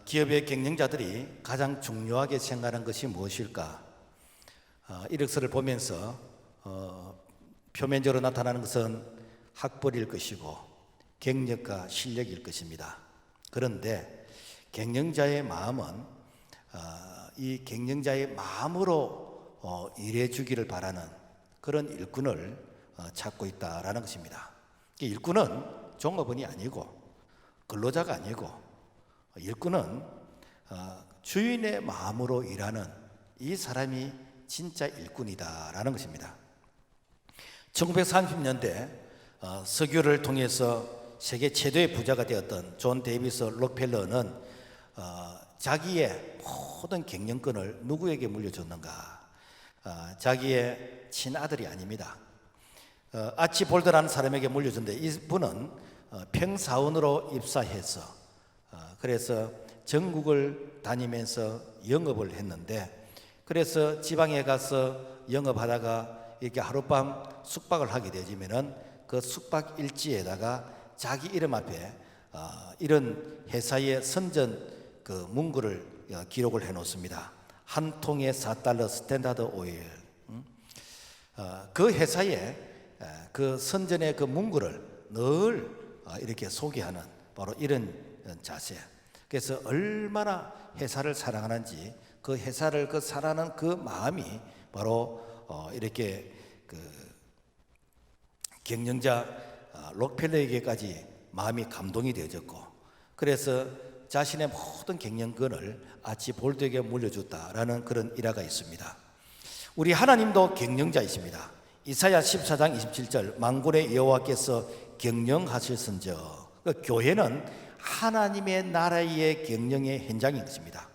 기업의 경영자들이 가장 중요하게 생각하는 것이 무엇일까? 이력서를 보면서 표면적으로 나타나는 것은 학벌일 것이고 경력과 실력일 것입니다. 그런데 경영자의 마음은 이 경영자의 마음으로 일해 주기를 바라는 그런 일꾼을 찾고 있다라는 것입니다. 일꾼은 종업원이 아니고 근로자가 아니고 일꾼은 주인의 마음으로 일하는 이 사람이 진짜 일꾼이다라는 것입니다. 1930년대 석유를 통해서 세계 최대의 부자가 되었던 존 데이비스 록펠러는 자기의 모든 경영권을 누구에게 물려줬는가? 자기의 친아들이 아닙니다. 아치볼드라는 사람에게 물려줬는데 이분은 평사원으로 입사해서 그래서 전국을 다니면서 영업을 했는데, 그래서 지방에 가서 영업하다가 이렇게 하룻밤 숙박을 하게 되지면은 그 숙박 일지에다가 자기 이름 앞에 이런 회사의 선전 그 문구를 기록을 해 놓습니다. 한 통에 $4 스탠다드 오일. 그 회사의 그 선전의 그 문구를 늘 이렇게 소개하는 바로 이런 자세. 그래서 얼마나 회사를 사랑하는지, 그 회사를 그 사랑하는 그 마음이 바로 이렇게 그 경영자 록펠러에게까지 마음이 감동이 되어졌고, 그래서 자신의 모든 경영권을 아치볼드에게 물려줬다라는 그런 일화가 있습니다. 우리 하나님도 경영자이십니다. 이사야 14장 27절 만군의 여호와께서 경영하실선저. 교회는 하나님의 나라의 경영의 현장인 것입니다.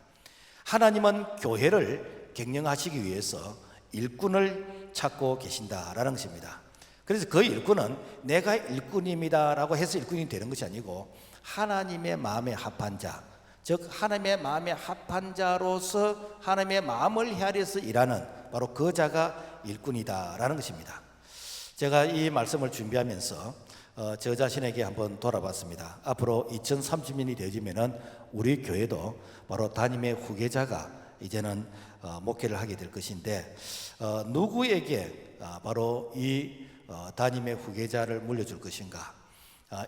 하나님은 교회를 경영하시기 위해서 일꾼을 찾고 계신다라는 것입니다. 그래서 그 일꾼은 내가 일꾼입니다라고 해서 일꾼이 되는 것이 아니고 하나님의 마음에 합한 자, 즉 하나님의 마음에 합한 자로서 하나님의 마음을 헤아려서 일하는 바로 그 자가 일꾼이다라는 것입니다. 제가 이 말씀을 준비하면서 저 자신에게 한번 돌아봤습니다. 앞으로 2030년이 되어지면은 우리 교회도 바로 담임의 후계자가 이제는 목회를 하게 될 것인데, 누구에게 바로 이 담임의 후계자를 물려줄 것인가?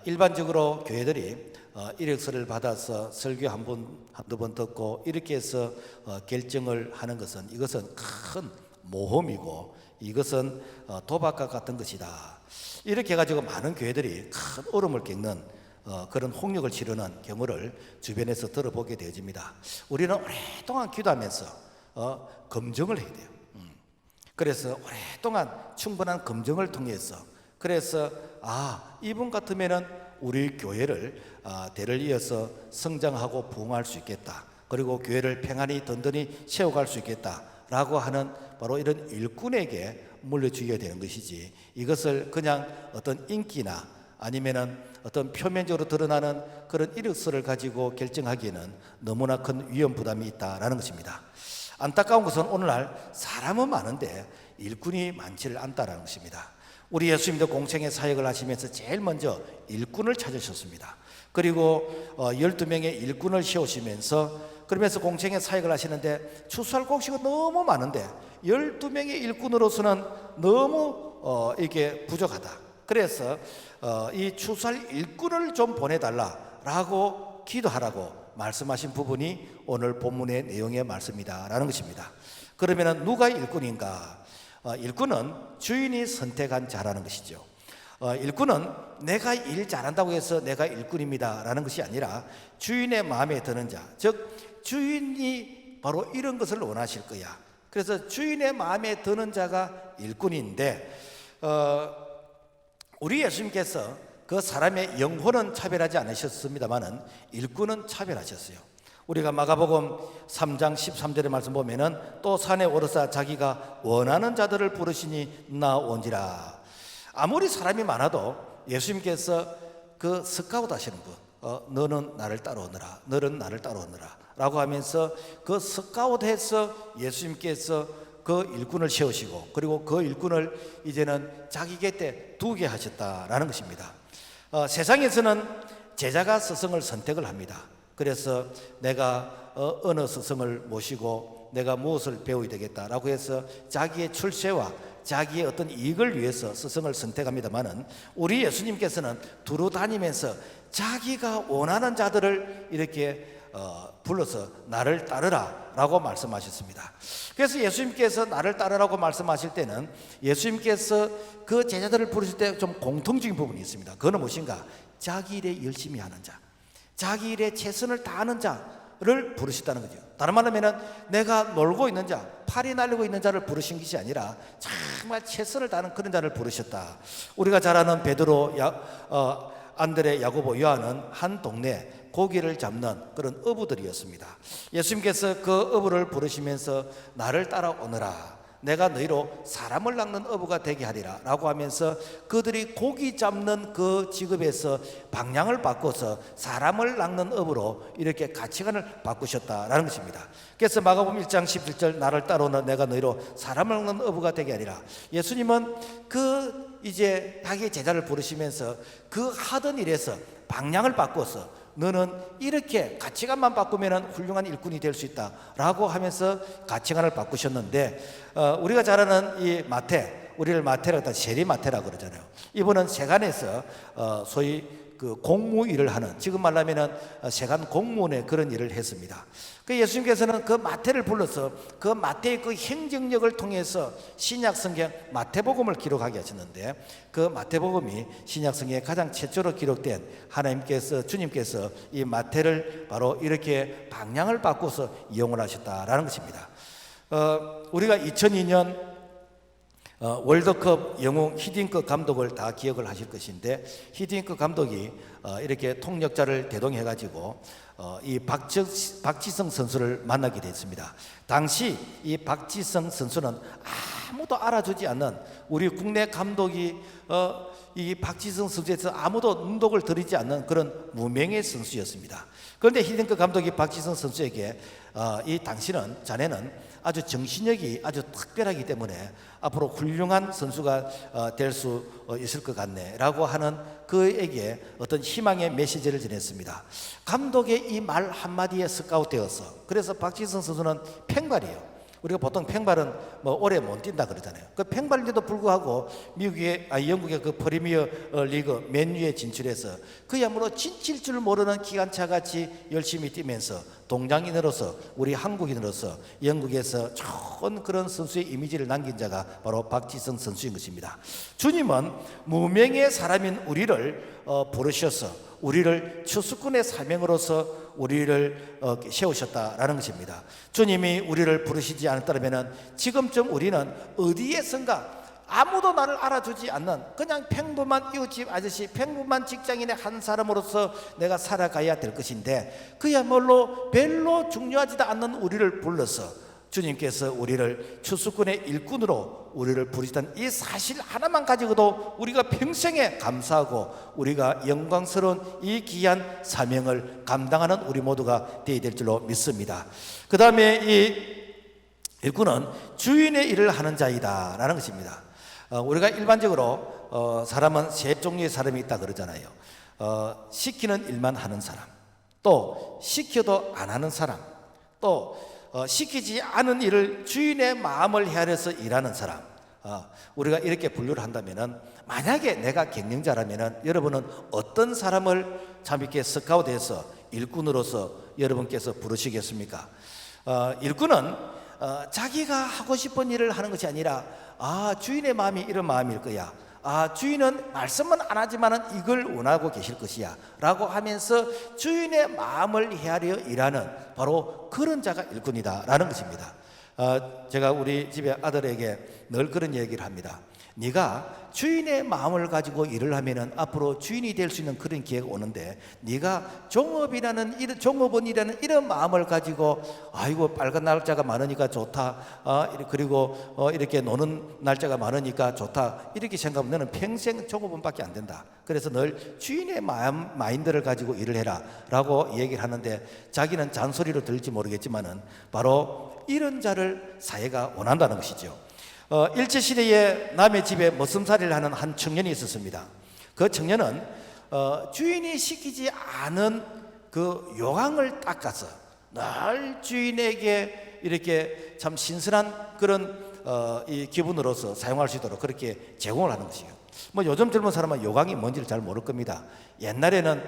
일반적으로 교회들이 이력서를 받아서 설교 한두 번 듣고 이렇게 해서 결정을 하는 것은, 이것은 큰 모험이고 이것은 도박과 같은 것이다. 이렇게 해가지고 많은 교회들이 큰 어려움을 겪는 그런 홍역을 치르는 경우를 주변에서 들어보게 되어집니다. 우리는 오랫동안 기도하면서 검증을 해야 돼요. 그래서 오랫동안 충분한 검증을 통해서, 그래서 이분 같으면은 우리 교회를 대를 이어서 성장하고 부흥할 수 있겠다, 그리고 교회를 평안히 든든히 세워갈 수 있겠다라고 하는 바로 이런 일꾼에게 물려주게 되는 것이지, 이것을 그냥 어떤 인기나 아니면은 어떤 표면적으로 드러나는 그런 이력서를 가지고 결정하기에는 너무나 큰 위험 부담이 있다라는 것입니다. 안타까운 것은 오늘날 사람은 많은데 일꾼이 많지를 않다라는 것입니다. 우리 예수님도 공생의 사역을 하시면서 제일 먼저 일꾼을 찾으셨습니다. 그리고 12명의 일꾼을 세우시면서 그러면서 공생의 사역을 하시는데 추수할 곡식은 너무 많은데 12명의 일꾼으로서는 너무 이게 부족하다. 그래서 이 추수할 일꾼을 좀 보내달라라고 기도하라고 말씀하신 부분이 오늘 본문의 내용의 말씀이다라는 것입니다. 그러면 누가 일꾼인가? 일꾼은 주인이 선택한 자라는 것이죠. 일꾼은 내가 일 잘한다고 해서 내가 일꾼입니다라는 것이 아니라 주인의 마음에 드는 자, 즉 주인이 바로 이런 것을 원하실 거야. 그래서 주인의 마음에 드는 자가 일꾼인데, 우리 예수님께서 그 사람의 영혼은 차별하지 않으셨습니다만은 일꾼은 차별하셨어요. 우리가 마가복음 3장 13절의 말씀 보면은 또 산에 오르사 자기가 원하는 자들을 부르시니 나온지라. 아무리 사람이 많아도 예수님께서 그 스카우트 하시는 분, 너는 나를 따라오너라, 너는 나를 따라오너라 라고 하면서 그 스카우트해서 예수님께서 그 일꾼을 세우시고, 그리고 그 일꾼을 이제는 자기 곁에 두게 하셨다라는 것입니다. 세상에서는 제자가 스승을 선택을 합니다. 그래서 내가 어느 스승을 모시고 내가 무엇을 배워야 되겠다라고 해서 자기의 출세와 자기의 어떤 이익을 위해서 스승을 선택합니다만은, 우리 예수님께서는 두루 다니면서 자기가 원하는 자들을 이렇게 불러서 나를 따르라 라고 말씀하셨습니다. 그래서 예수님께서 나를 따르라고 말씀하실 때는 예수님께서 그 제자들을 부르실 때 좀 공통적인 부분이 있습니다. 그거는 무엇인가? 자기 일에 열심히 하는 자, 자기 일에 최선을 다하는 자를 부르셨다는 거죠. 다른 말로 하면 내가 놀고 있는 자, 팔이 날리고 있는 자를 부르신 것이 아니라 정말 최선을 다하는 그런 자를 부르셨다. 우리가 잘 아는 베드로, 안드레, 야고보, 요한은 한 동네 고기를 잡는 그런 어부들이었습니다. 예수님께서 그 어부를 부르시면서 나를 따라오너라, 내가 너희로 사람을 낚는 어부가 되게 하리라 라고 하면서 그들이 고기 잡는 그 직업에서 방향을 바꿔서 사람을 낚는 어부로 이렇게 가치관을 바꾸셨다라는 것입니다. 그래서 마가복음 1장 17절 나를 따라오는 내가 너희로 사람을 낚는 어부가 되게 하리라. 예수님은 이제 자기 제자를 부르시면서 그 하던 일에서 방향을 바꿔서 너는 이렇게 가치관만 바꾸면 훌륭한 일꾼이 될 수 있다라고 하면서 가치관을 바꾸셨는데, 우리가 잘 아는 이 마태, 우리를 마태라고 세리 마태라고 그러잖아요. 이분은 세간에서 소위 그 공무 일을 하는, 지금 말하면은 세간 공무원의 그런 일을 했습니다. 그 예수님께서는 그 마태를 불러서 그 마태의 그 행정력을 통해서 신약 성경 마태복음을 기록하게 하셨는데, 그 마태복음이 신약 성경에 가장 최초로 기록된 주님께서 이 마태를 바로 이렇게 방향을 바꿔서 이용을 하셨다라는 것입니다. 우리가 2002년 월드컵 영웅 히딩크 감독을 다 기억을 하실 것인데, 히딩크 감독이 이렇게 통역자를 대동해 가지고 이 박지성 선수를 만나게 됐습니다. 당시 이 박지성 선수는 아무도 알아주지 않는, 우리 국내 감독이 이 박지성 선수에서 아무도 눈독을 들이지 않는 그런 무명의 선수였습니다. 그런데 히딩크 감독이 박지성 선수에게 이 자네는 아주 정신력이 아주 특별하기 때문에 앞으로 훌륭한 선수가 될 수 있을 것 같네 라고 하는 그에게 어떤 희망의 메시지를 전했습니다. 감독의 이 말 한마디에 스카웃되어서, 그래서 박지성 선수는 팽발이에요. 우리가 보통 팽발은 오래 못 뛴다 그러잖아요. 그 팽발인데도 불구하고 영국의 그 프리미어 리그 맨유에 진출해서 그야말로 지칠 줄 모르는 기관차 같이 열심히 뛰면서 동양인으로서, 우리 한국인으로서 영국에서 좋은 그런 선수의 이미지를 남긴 자가 바로 박지성 선수인 것입니다. 주님은 무명의 사람인 우리를 부르셔서 우리를 추수꾼의 사명으로서 우리를 세우셨다라는 것입니다. 주님이 우리를 부르시지 않았다면 지금쯤 우리는 어디에선가 아무도 나를 알아주지 않는 그냥 평범한 이웃집 아저씨, 평범한 직장인의 한 사람으로서 내가 살아가야 될 것인데, 그야말로 별로 중요하지도 않는 우리를 불러서 주님께서 우리를 추수꾼의 일꾼으로 우리를 부르시던 이 사실 하나만 가지고도 우리가 평생에 감사하고 우리가 영광스러운 이 귀한 사명을 감당하는 우리 모두가 되어야 될 줄로 믿습니다. 그 다음에 이 일꾼은 주인의 일을 하는 자이다 라는 것입니다. 우리가 일반적으로 사람은 세 종류의 사람이 있다 그러잖아요. 시키는 일만 하는 사람, 또 시켜도 안 하는 사람, 또 시키지 않은 일을 주인의 마음을 헤아려서 일하는 사람. 우리가 이렇게 분류를 한다면은, 만약에 내가 경영자라면은 여러분은 어떤 사람을 참 이렇게 스카우트해서 일꾼으로서 여러분께서 부르시겠습니까? 일꾼은 자기가 하고 싶은 일을 하는 것이 아니라 주인의 마음이 이런 마음일 거야, 주인은 말씀은 안 하지만은 이걸 원하고 계실 것이야 라고 하면서 주인의 마음을 헤아려 일하는 바로 그런 자가 일꾼이다 라는 것입니다. 제가 우리 집에 아들에게 늘 그런 얘기를 합니다. 네가 주인의 마음을 가지고 일을 하면은 앞으로 주인이 될 수 있는 그런 기회가 오는데, 네가 종업원이라는 이런 마음을 가지고 아이고 빨간 날짜가 많으니까 좋다, 그리고 이렇게 노는 날짜가 많으니까 좋다 이렇게 생각하면 너는 평생 종업원밖에 안 된다. 그래서 늘 주인의 마인드를 가지고 일을 해라 라고 얘기를 하는데, 자기는 잔소리로 들을지 모르겠지만은 바로 이런 자를 사회가 원한다는 것이죠. 일제시대에 남의 집에 머슴살이를 하는 한 청년이 있었습니다. 그 청년은 주인이 시키지 않은 그 요강을 닦아서 늘 주인에게 이렇게 참 신선한 그런 이 기분으로서 사용할 수 있도록 그렇게 제공을 하는 것이에요. 뭐 요즘 젊은 사람은 요강이 뭔지를 잘 모를 겁니다. 옛날에는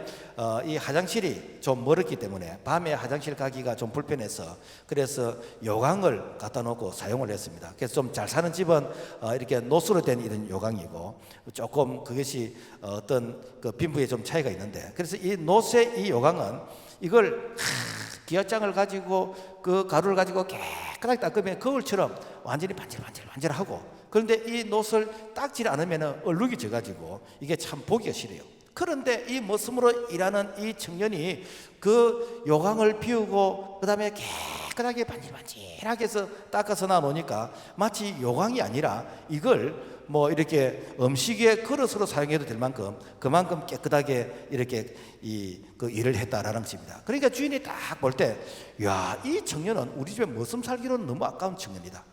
이 화장실이 좀 멀었기 때문에 밤에 화장실 가기가 좀 불편해서 그래서 요강을 갖다 놓고 사용을 했습니다. 그래서 좀 잘 사는 집은 이렇게 노수로 된 이런 요강이고 조금 그것이 어떤 그 빈부에 좀 차이가 있는데, 그래서 이 노쇠 이 요강은 이걸 기어장을 가지고 그 가루를 가지고 깨끗하게 닦으면 거울처럼 완전히 반질반질하고, 그런데 이 노스를 닦지 않으면 얼룩이 져가지고 이게 참 보기가 싫어요. 그런데 이 머슴으로 일하는 이 청년이 그 요강을 비우고 그 다음에 깨끗하게 반질반질하게 해서 닦아서 놔놓으니까 마치 요강이 아니라 이걸 뭐 이렇게 음식의 그릇으로 사용해도 될 만큼 그만큼 깨끗하게 이렇게 그 일을 했다라는 것입니다. 그러니까 주인이 딱 볼 때, 야, 이 청년은 우리 집에 머슴 살기로는 너무 아까운 청년이다.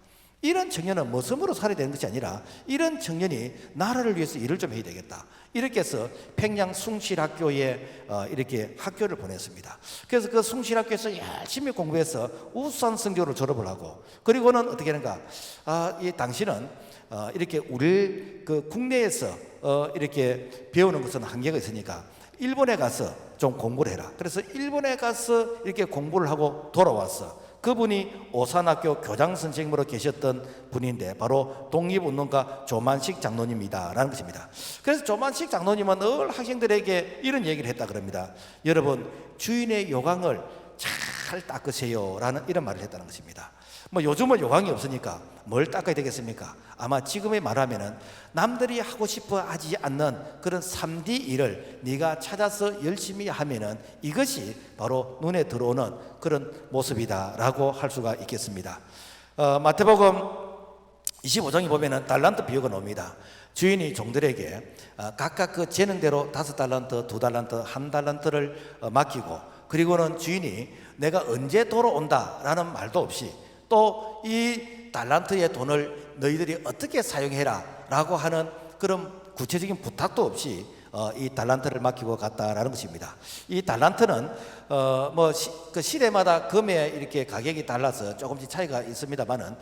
이런 청년은 머슴으로 살아야 되는 것이 아니라 이런 청년이 나라를 위해서 일을 좀 해야 되겠다. 이렇게 해서 평양 숭실학교에 이렇게 학교를 보냈습니다. 그래서 그 숭실학교에서 열심히 공부해서 우수한 성적으로 졸업을 하고, 그리고는 어떻게 하는가? 이 당시는 이렇게 우리 그 국내에서 이렇게 배우는 것은 한계가 있으니까 일본에 가서 좀 공부를 해라. 그래서 일본에 가서 이렇게 공부를 하고 돌아왔어. 그분이 오산학교 교장 선생님으로 계셨던 분인데 바로 독립운동가 조만식 장로님이다라는 것입니다. 그래서 조만식 장로님은 늘 학생들에게 이런 얘기를 했다 그럽니다. 여러분, 주인의 요강을 잘 닦으세요라는 이런 말을 했다는 것입니다. 뭐 요즘은 요강이 없으니까 뭘 닦아야 되겠습니까? 아마 지금의 말하면은 남들이 하고 싶어 하지 않는 그런 3D 일을 네가 찾아서 열심히 하면은 이것이 바로 눈에 들어오는 그런 모습이다라고 할 수가 있겠습니다. 마태복음 25장에 보면은 달란트 비유가 나옵니다. 주인이 종들에게 각각 그 재능대로 5달란트, 2달란트, 1달란트를 맡기고, 그리고는 주인이 내가 언제 돌아온다라는 말도 없이 또 이 달란트의 돈을 너희들이 어떻게 사용해라 라고 하는 그런 구체적인 부탁도 없이 이 달란트를 맡기고 갔다라는 것입니다. 이 달란트는 그 시대마다 금에 이렇게 가격이 달라서 조금씩 차이가 있습니다만은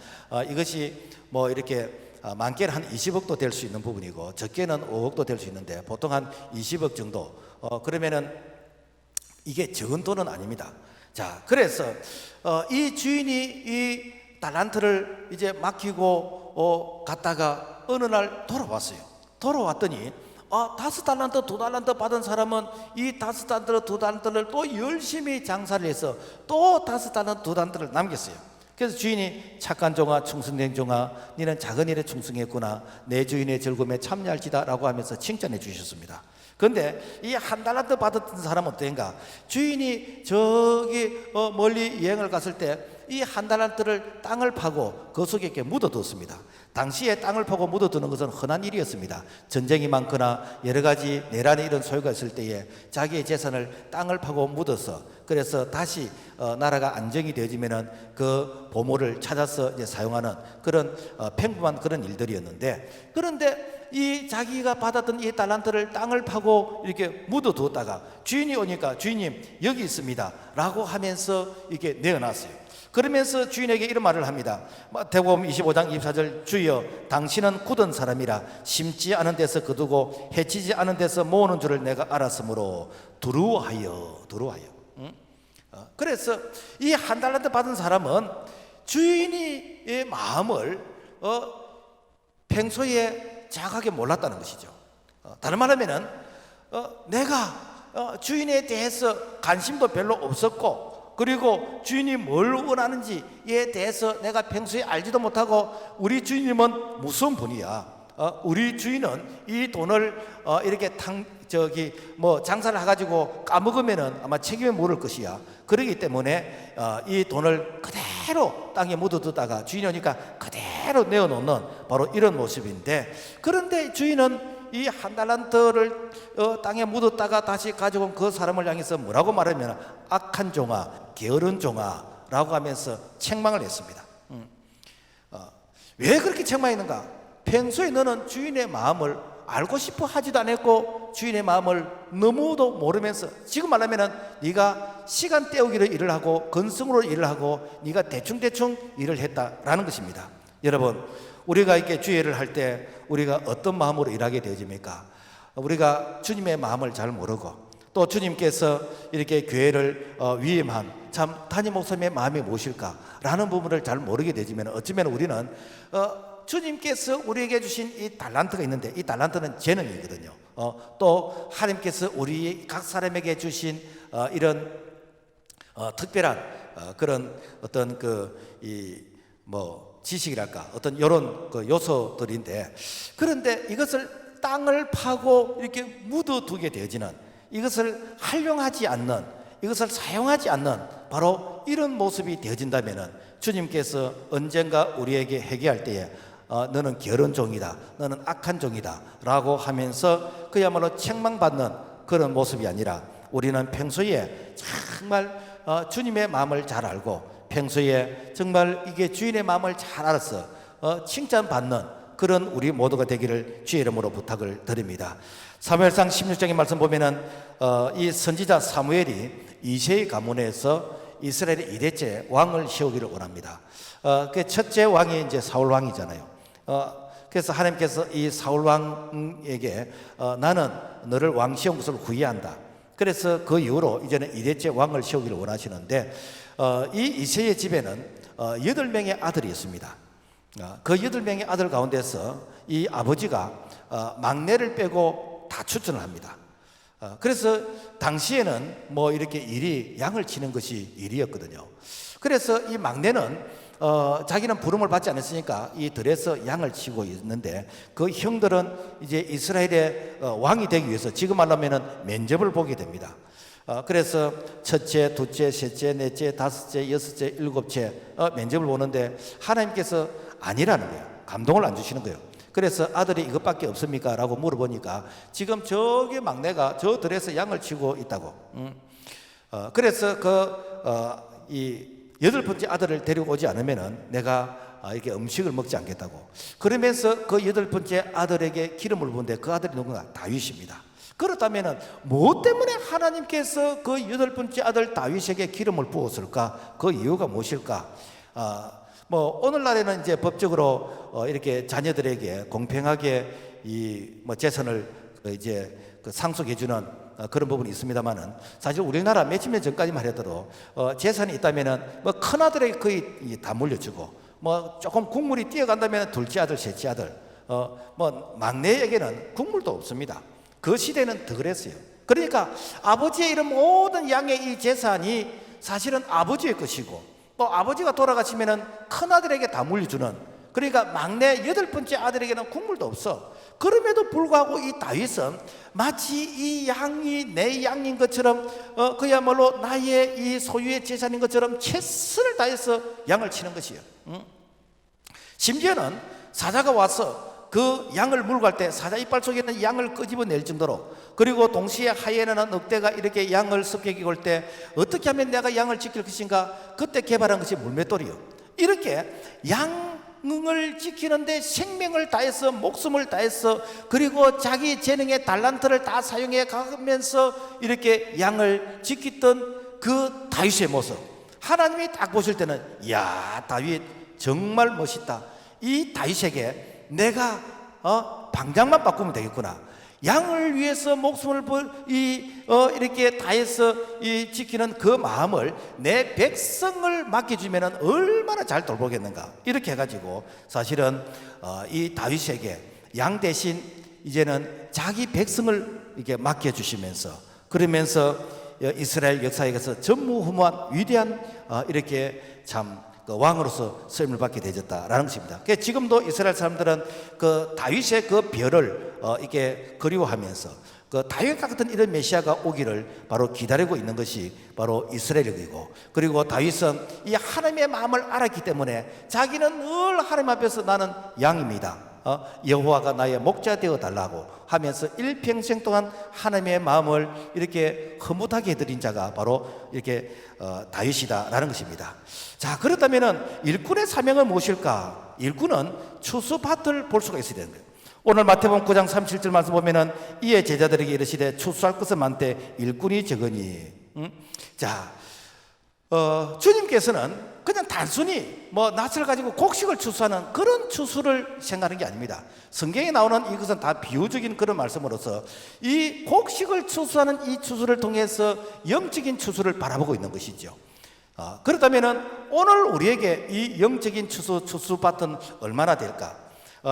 이것이 뭐 이렇게 많게는 한 20억도 될 수 있는 부분이고 적게는 5억도 될 수 있는데 보통 한 20억 정도. 그러면은 이게 적은 돈은 아닙니다. 자, 그래서 이 주인이 이 달란트를 이제 맡기고 갔다가 어느 날 돌아왔어요. 돌아왔더니 5달란트, 2달란트 받은 사람은 이 5달란트, 2달란트를 또 열심히 장사를 해서 또 5달란트, 2달란트를 남겼어요. 그래서 주인이 착한 종아, 충성된 종아, 너는 작은 일에 충성했구나. 내 주인의 즐거움에 참여할지다 라고 하면서 칭찬해 주셨습니다. 그런데 이 1달란트 받았던 사람은 어떤가? 주인이 저기 멀리 여행을 갔을 때 이 1달란트를 땅을 파고 그 속에 이렇게 묻어두었습니다. 당시에 땅을 파고 묻어두는 것은 흔한 일이었습니다. 전쟁이 많거나 여러 가지 내란의 이런 소요가 있을 때에 자기의 재산을 땅을 파고 묻어서, 그래서 다시 나라가 안정이 되어지면은 그 보물을 찾아서 이제 사용하는 그런 평범한 그런 일들이었는데, 그런데 이 자기가 받았던 이 달란트를 땅을 파고 이렇게 묻어두었다가 주인이 오니까 주인님 여기 있습니다 라고 하면서 이렇게 내어놨어요. 그러면서 주인에게 이런 말을 합니다. 마태복음 25장 24절, 주여 당신은 굳은 사람이라 심지 않은 데서 거두고 해치지 않은 데서 모으는 줄을 내가 알았으므로 두루하여. 응? 그래서 이 1달란트 받은 사람은 주인의 마음을 평소에 정확하게 몰랐다는 것이죠. 다른 말하면은 내가 주인에 대해서 관심도 별로 없었고, 그리고 주인이 뭘 원하는지에 대해서 내가 평소에 알지도 못하고, 우리 주인님은 무슨 분이야? 우리 주인은 이 돈을 이렇게 장사를 해가지고 까먹으면은 아마 책임을 물을 것이야. 그렇기 때문에 이 돈을 그대로 땅에 묻어두다가 주인이 오니까 그대로 내어놓는 바로 이런 모습인데, 그런데 주인은 이 1달란트를 땅에 묻었다가 다시 가져온 그 사람을 향해서 뭐라고 말하면 악한 종아, 게으른 종아 라고 하면서 책망을 했습니다. 왜 그렇게 책망했는가? 평소에 너는 주인의 마음을 알고 싶어 하지도 않았고 주인의 마음을 너무도 모르면서, 지금 말하면은 네가 시간 때우기로 일을 하고 건성으로 일을 하고 네가 대충대충 일을 했다라는 것입니다. 여러분, 우리가 이렇게 주일을 할 때 우리가 어떤 마음으로 일하게 되어집니까? 우리가 주님의 마음을 잘 모르고, 또 주님께서 이렇게 교회를 위임한 참 담임 목사님의 마음이 무엇일까라는 부분을 잘 모르게 되지면, 어쩌면 우리는 주님께서 우리에게 주신 이 달란트가 있는데, 이 달란트는 재능이거든요. 또 하나님께서 우리 각 사람에게 주신 이런 특별한 그런 어떤 지식이랄까, 어떤 이런 요소들인데, 그런데 이것을 땅을 파고 이렇게 묻어두게 되어지는, 이것을 활용하지 않는, 이것을 사용하지 않는 바로 이런 모습이 되어진다면은, 주님께서 언젠가 우리에게 회개할 때에 너는 게으른 종이다, 너는 악한 종이다 라고 하면서 그야말로 책망받는 그런 모습이 아니라, 우리는 평소에 정말 주님의 마음을 잘 알고, 평소에 정말 이게 주인의 마음을 잘 알아서 칭찬받는 그런 우리 모두가 되기를 주의 이름으로 부탁을 드립니다. 사무엘상 16장의 말씀 보면은 이 선지자 사무엘이 이새의 가문에서 이스라엘의 2대째 왕을 세우기를 원합니다. 그 첫째 왕이 이제 사울 왕이잖아요. 그래서 하나님께서 이 사울 왕에게 나는 너를 왕 세운 것을 후회한다. 그래서 그 이후로 이제는 2대째 왕을 세우기를 원하시는데, 이 이새의 집에는 8명의 아들이 있습니다. 그 8명의 아들 가운데서 이 아버지가 막내를 빼고 다 추천을 합니다. 그래서 당시에는 뭐 이렇게 일이 양을 치는 것이 일이었거든요. 그래서 이 막내는 자기는 부름을 받지 않았으니까 이 들에서 양을 치고 있는데, 그 형들은 이제 이스라엘의 왕이 되기 위해서 지금 말하면은 면접을 보게 됩니다. 그래서 첫째, 둘째, 셋째, 넷째, 다섯째, 여섯째, 일곱째 면접을 보는데 하나님께서 아니라는 거예요. 감동을 안 주시는 거예요. 그래서 아들이 이것밖에 없습니까? 라고 물어보니까 지금 저기 막내가 저 들에서 양을 치고 있다고. 그래서 이 8번째 아들을 데리고 오지 않으면은 내가 이렇게 음식을 먹지 않겠다고. 그러면서 그 8번째 아들에게 기름을 부은데, 그 아들이 누군가? 다윗입니다. 그렇다면은 뭐 때문에 하나님께서 그 8번째 아들 다윗에게 기름을 부었을까? 그 이유가 무엇일까? 뭐 오늘날에는 이제 법적으로 이렇게 자녀들에게 공평하게 재산을 이제 상속해주는 그런 부분이 있습니다만은, 사실 우리나라 몇십 년 전까지만 해도 재산이 있다면은 뭐 큰 아들에게 거의 다 물려주고, 뭐 조금 국물이 뛰어간다면 둘째 아들, 셋째 아들, 뭐 막내에게는 국물도 없습니다. 그 시대는 더 그랬어요. 그러니까 아버지의 이런 모든 양의 이 재산이 사실은 아버지의 것이고, 또 아버지가 돌아가시면은 큰 아들에게 다 물려주는, 그러니까 막내 8번째 아들에게는 국물도 없어. 그럼에도 불구하고 이 다윗은 마치 이 양이 내 양인 것처럼, 그야말로 나의 이 소유의 재산인 것처럼 최선을 다해서 양을 치는 것이에요. 심지어는 사자가 와서 그 양을 물고 갈 때 사자 이빨 속에 있는 양을 끄집어낼 정도로, 그리고 동시에 하이에나나 늑대가 이렇게 양을 습격해 올 때 어떻게 하면 내가 양을 지킬 것인가, 그때 개발한 것이 물맷돌이요. 이렇게 양을 지키는데 생명을 다해서, 목숨을 다해서, 그리고 자기 재능의 달란트를 다 사용해 가면서 이렇게 양을 지키던 그 다윗의 모습, 하나님이 딱 보실 때는 이야, 다윗 정말 멋있다. 이 다윗에게 내가 방장만 바꾸면 되겠구나. 양을 위해서 목숨을 이렇게 다해서 지키는 그 마음을 내 백성을 맡겨주면 얼마나 잘 돌보겠는가. 이렇게 해가지고 사실은 이 다윗에게 양 대신 이제는 자기 백성을 이렇게 맡겨주시면서, 그러면서 이스라엘 역사에서 전무후무한 위대한 이렇게 참 왕으로서 쓰임을 받게 되었다라는 것입니다. 지금도 이스라엘 사람들은 그 다윗의 그 별을 이렇게 그리워하면서 그 다윗과 같은 이런 메시아가 오기를 바로 기다리고 있는 것이 바로 이스라엘이고, 그리고 다윗은 이 하나님의 마음을 알았기 때문에 자기는 늘 하나님 앞에서 나는 양입니다. 여호와가 나의 목자 되어 달라고 하면서 일평생 동안 하나님의 마음을 이렇게 흐뭇하게 해드린 자가 바로 이렇게 다윗이다라는 것입니다. 자, 그렇다면은 일꾼의 사명은 무엇일까? 일꾼은 추수밭을 볼 수가 있어야 되는 거예요. 오늘 마태복음 9장 37절 말씀 보면은 이에 제자들에게 이르시되 추수할 것은 많되 일꾼이 적으니. 자, 주님께서는 그냥 단순히 뭐 낫을 가지고 곡식을 추수하는 그런 추수를 생각하는 게 아닙니다. 성경에 나오는 이것은 다 비유적인 그런 말씀으로서 이 곡식을 추수하는 이 추수를 통해서 영적인 추수를 바라보고 있는 것이죠. 그렇다면은 오늘 우리에게 이 영적인 추수밭은 얼마나 될까?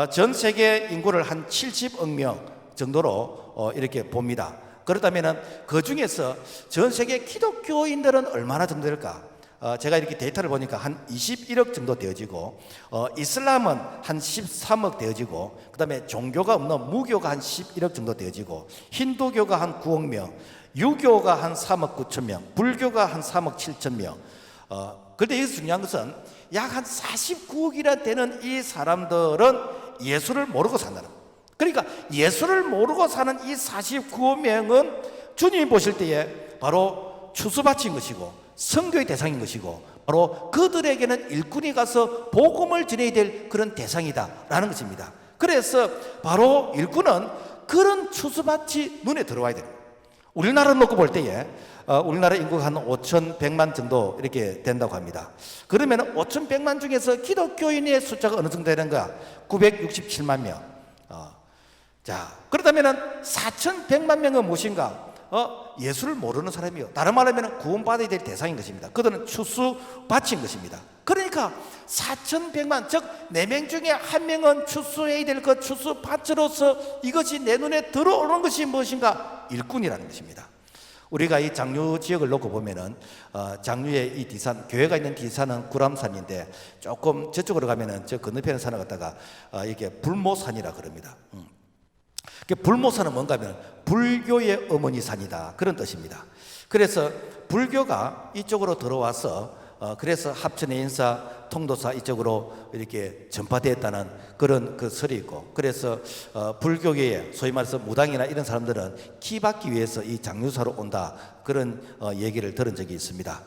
전 세계 인구를 한 70억 명 정도로 이렇게 봅니다. 그렇다면은 그 중에서 전 세계 기독교인들은 얼마나 정도 될까? 제가 이렇게 데이터를 보니까 한 21억 정도 되어지고, 이슬람은 한 13억 되어지고, 그 다음에 종교가 없는 무교가 한 11억 정도 되어지고, 힌두교가 한 9억 명, 유교가 한 3억 9천 명, 불교가 한 3억 7천 명. 그런데 여기서 중요한 것은 약 한 49억이나 되는 이 사람들은 예수를 모르고 산다는 거예요. 그러니까 예수를 모르고 사는 이 49억 명은 주님이 보실 때에 바로 추수밭인 것이고 선교의 대상인 것이고 바로 그들에게는 일꾼이 가서 복음을 전해야 될 그런 대상이다라는 것입니다. 그래서 바로 일꾼은 그런 추수밭이 눈에 들어와야 돼요. 우리나라를 놓고 볼 때에 우리나라 인구가 한 5,100만 정도 이렇게 된다고 합니다. 그러면 5,100만 중에서 기독교인의 숫자가 어느 정도 되는가? 967만 명. 자, 그렇다면 4,100만 명은 무엇인가? 예수를 모르는 사람이요. 다른 말로 하면 구원받아야 될 대상인 것입니다. 그들은 추수밭인 것입니다. 그러니까 4,100만, 즉 4명 중에 1명은 추수해야 될 것 추수밭으로서 이것이 내 눈에 들어오는 것이 무엇인가? 일꾼이라는 것입니다. 우리가 이 장류 지역을 놓고 보면은 장류의 이 뒤산, 교회가 있는 뒤산은 구람산인데 조금 저쪽으로 가면은 저 건너편에 산을 갖다가 이게 불모산이라 그럽니다. 불모산은 뭔가 하면 불교의 어머니 산이다 그런 뜻입니다. 그래서 불교가 이쪽으로 들어와서 그래서 합천의 인사, 통도사 이쪽으로 이렇게 전파되었다는 그런 그 설이 있고, 그래서 불교계에 소위 말해서 무당이나 이런 사람들은 키 받기 위해서 이 장류사로 온다 그런 얘기를 들은 적이 있습니다.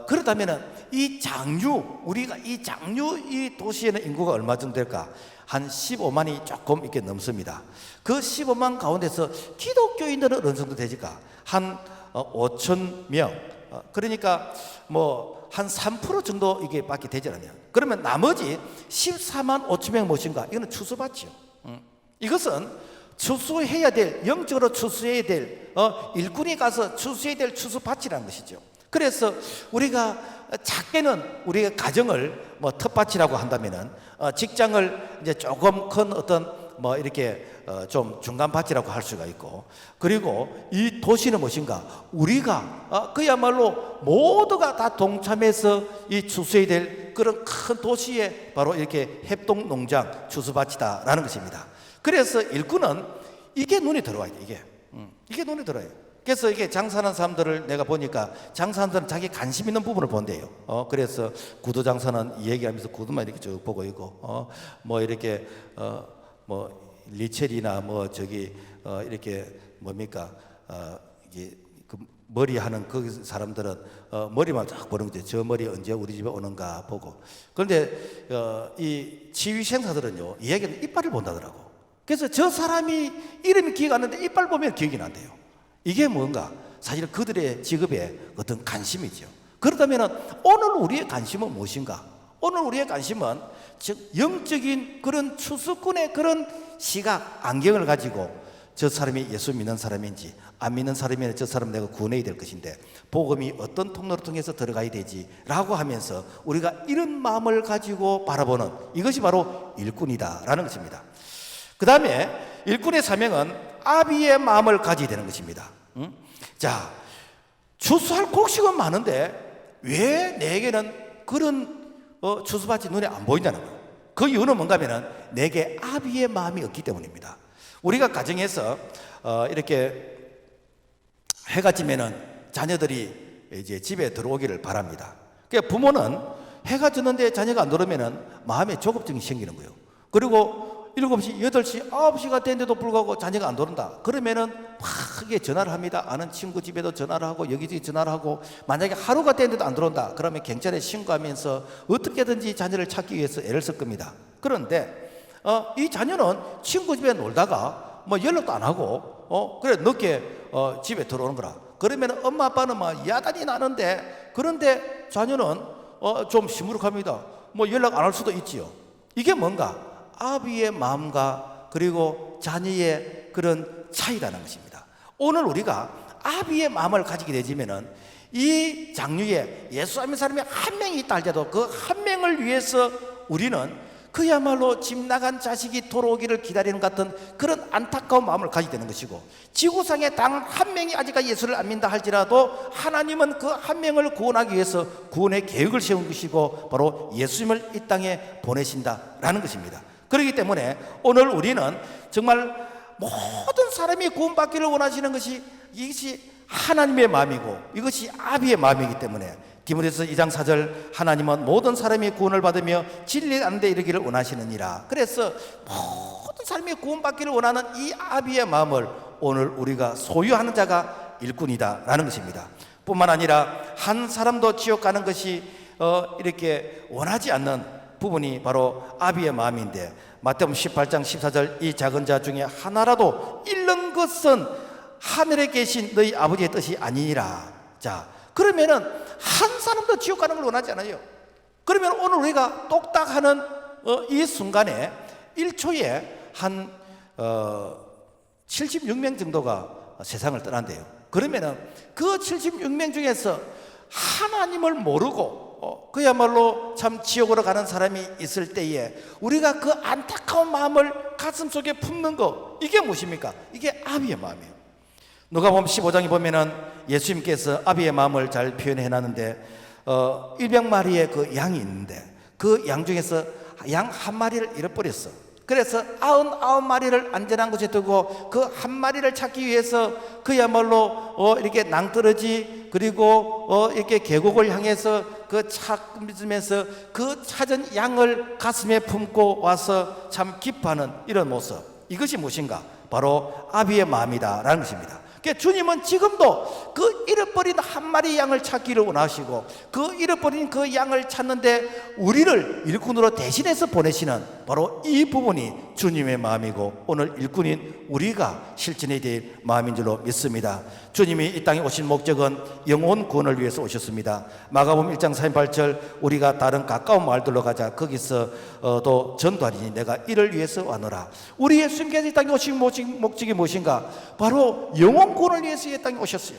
그렇다면은 이 장류, 우리가 이 장류 이 도시에는 인구가 얼마 정도 될까? 한 15만이 조금 이렇게 넘습니다. 그 15만 가운데서 기독교인들은 어느 정도 되질까? 한 5천 명. 그러니까 뭐 한 3% 정도 이게 밖에 되지 않아요. 그러면 나머지 14만 5천 명 무엇인가? 이거는 추수밭이요. 이것은 추수해야 될, 영적으로 추수해야 될, 일꾼이 가서 추수해야 될 추수밭이라는 것이죠. 그래서 우리가 작게는 우리가 가정을 뭐 텃밭이라고 한다면은 직장을 이제 조금 큰 어떤 뭐 이렇게 좀 중간밭이라고 할 수가 있고, 그리고 이 도시는 무엇인가? 우리가 그야말로 모두가 다 동참해서 이 추수해야 될 그런 큰 도시에 바로 이렇게 협동농장 추수밭이다라는 것입니다. 그래서 일꾼은 이게 눈에 들어와야 돼. 이게 눈에 들어요. 그래서 이게 장사하는 사람들을 내가 보니까 장사하는 사람은 자기 관심 있는 부분을 본대요. 그래서 구두 장사는 얘기하면서 구두만 이렇게 쭉 보고 있고, 뭐 이렇게 뭐 리첼이나 뭐 저기 이렇게 뭡니까 이게 그 머리 하는 그 사람들은 머리만 쫙 보는 거죠. 저 머리 언제 우리 집에 오는가 보고. 그런데 이 치위생사들은요, 이 얘기는 이빨을 본다더라고. 그래서 저 사람이 이름이 기억 안 나는데 이빨 보면 기억이 난대요. 이게 뭔가 사실 그들의 직업에 어떤 관심이죠. 그렇다면 오늘 우리의 관심은 무엇인가? 오늘 우리의 관심은 즉 영적인 그런 추수꾼의 그런 시각, 안경을 가지고 저 사람이 예수 믿는 사람인지 안 믿는 사람이면 저 사람 내가 구원해야 될 것인데 복음이 어떤 통로를 통해서 들어가야 되지 라고 하면서 우리가 이런 마음을 가지고 바라보는 이것이 바로 일꾼이다라는 것입니다. 그 다음에 일꾼의 사명은 아비의 마음을 가지게 되는 것입니다. 자, 추수할 곡식은 많은데 왜 내게는 그런 추수밭이 눈에 안 보인다는 거예요. 그 이유는 뭔가 하면은 내게 아비의 마음이 없기 때문입니다. 우리가 가정에서 이렇게 해가 지면은 자녀들이 이제 집에 들어오기를 바랍니다. 그러니까 부모는 해가 졌는데 자녀가 안 들어오면은 마음에 조급증이 생기는 거예요. 그리고 7시, 8시, 9시가 됐는데도 불구하고 자녀가 안 들어온다. 그러면은 크게 전화를 합니다. 아는 친구 집에도 전화를 하고 여기저기 전화를 하고, 만약에 하루가 됐는데도 안 들어온다. 그러면 경찰에 신고하면서 어떻게든지 자녀를 찾기 위해서 애를 쓸 겁니다. 그런데 이 자녀는 친구 집에 놀다가 뭐 연락도 안 하고 그래 늦게 집에 들어오는 거라. 그러면 엄마 아빠는 막 야단이 나는데, 그런데 자녀는 좀 시무룩합니다. 뭐 연락 안 할 수도 있지요. 이게 뭔가 아비의 마음과 그리고 자녀의 그런 차이라는 것입니다. 오늘 우리가 아비의 마음을 가지게 되지면은 이 장류에 예수 믿는 사람이 한 명이 있다 할지라도 그 한 명을 위해서 우리는 그야말로 집 나간 자식이 돌아오기를 기다리는 같은 그런 안타까운 마음을 가지게 되는 것이고, 지구상에 단 한 명이 아직까지 예수를 안 믿는다 할지라도 하나님은 그 한 명을 구원하기 위해서 구원의 계획을 세운 것이고 바로 예수님을 이 땅에 보내신다라는 것입니다. 그렇기 때문에 오늘 우리는 정말 모든 사람이 구원받기를 원하시는 것이, 이것이 하나님의 마음이고 이것이 아비의 마음이기 때문에 디모데서 2장 4절, 하나님은 모든 사람이 구원을 받으며 진리 아는 데 이르기를 원하시느니라. 그래서 모든 사람이 구원받기를 원하는 이 아비의 마음을 오늘 우리가 소유하는 자가 일꾼이다 라는 것입니다. 뿐만 아니라 한 사람도 지옥 가는 것이 이렇게 원하지 않는 부분이 바로 아비의 마음인데, 마태복음 18장 14절, 이 작은 자 중에 하나라도 잃는 것은 하늘에 계신 너희 아버지의 뜻이 아니니라. 자, 그러면은 한 사람도 지옥 가는 걸 원하지 않아요. 그러면 오늘 우리가 똑딱하는 이 순간에 1초에 한 76명 정도가 세상을 떠난대요. 그러면은 그 76명 중에서 하나님을 모르고 그야말로 참 지옥으로 가는 사람이 있을 때에 우리가 그 안타까운 마음을 가슴속에 품는 거, 이게 무엇입니까? 이게 아비의 마음이에요. 누가복음 15장에 보면은 예수님께서 아비의 마음을 잘 표현해 놨는데 100마리의 그 양이 있는데 그 양 중에서 양 한 마리를 잃어버렸어. 그래서 99마리를 안전한 곳에 두고 그 한 마리를 찾기 위해서 그야말로 이렇게 낭떠러지 그리고 이렇게 계곡을 향해서 그 찾으면서 그 찾은 양을 가슴에 품고 와서 참 기뻐하는 이런 모습, 이것이 무엇인가? 바로 아비의 마음이다라는 것입니다. 그러니까 주님은 지금도 그 잃어버린 한 마리 양을 찾기를 원하시고 그 잃어버린 그 양을 찾는데 우리를 일꾼으로 대신해서 보내시는 바로 이 부분이 주님의 마음이고 오늘 일꾼인 우리가 실천해야 될 마음인 줄로 믿습니다. 주님이 이 땅에 오신 목적은 영혼 구원을 위해서 오셨습니다. 마가복음 1장 38절, 우리가 다른 가까운 마을들로 가자. 거기서 또 전도하리니 내가 이를 위해서 와노라. 우리 예수님께서 이 땅에 오신 목적이 무엇인가? 바로 영혼 구원을 위해서 이 땅에 오셨어요.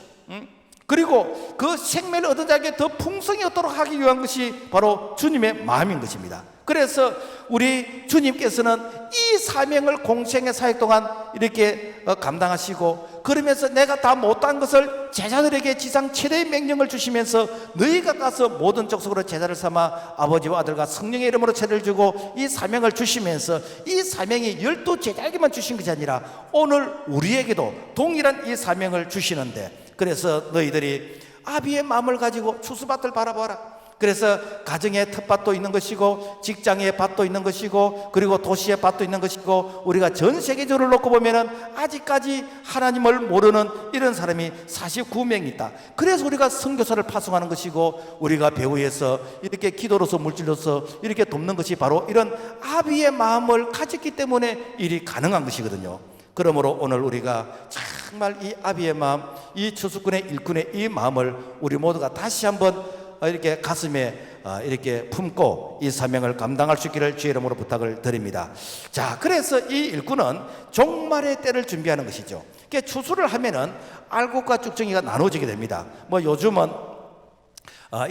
그리고 그 생명을 얻은 자에게 더 풍성히 얻도록 하기 위한 것이 바로 주님의 마음인 것입니다. 그래서 우리 주님께서는 이 사명을 공생의 사역 동안 이렇게 감당하시고, 그러면서 내가 다 못한 것을 제자들에게 지상 최대의 명령을 주시면서 너희가 가서 모든 족속으로 제자를 삼아 아버지와 아들과 성령의 이름으로 세례를 주고 이 사명을 주시면서 이 사명이 12 제자에게만 주신 것이 아니라 오늘 우리에게도 동일한 이 사명을 주시는데, 그래서 너희들이 아비의 마음을 가지고 추수밭을 바라보아라. 그래서 가정에 텃밭도 있는 것이고 직장에 밭도 있는 것이고 그리고 도시에 밭도 있는 것이고, 우리가 전 세계적으로 놓고 보면은 아직까지 하나님을 모르는 이런 사람이 49명 있다. 그래서 우리가 선교사를 파송하는 것이고 우리가 배후에서 이렇게 기도로서 물질로서 이렇게 돕는 것이 바로 이런 아비의 마음을 가졌기 때문에 일이 가능한 것이거든요. 그러므로 오늘 우리가 정말 이 아비의 마음, 이 추수꾼의 일꾼의 이 마음을 우리 모두가 다시 한번 이렇게 가슴에 이렇게 품고 이 사명을 감당할 수 있기를 주의 이름으로 부탁을 드립니다. 자, 그래서 이 일꾼은 종말의 때를 준비하는 것이죠. 추수를 하면은 알곡과 쭉정이가 나눠지게 됩니다. 뭐 요즘은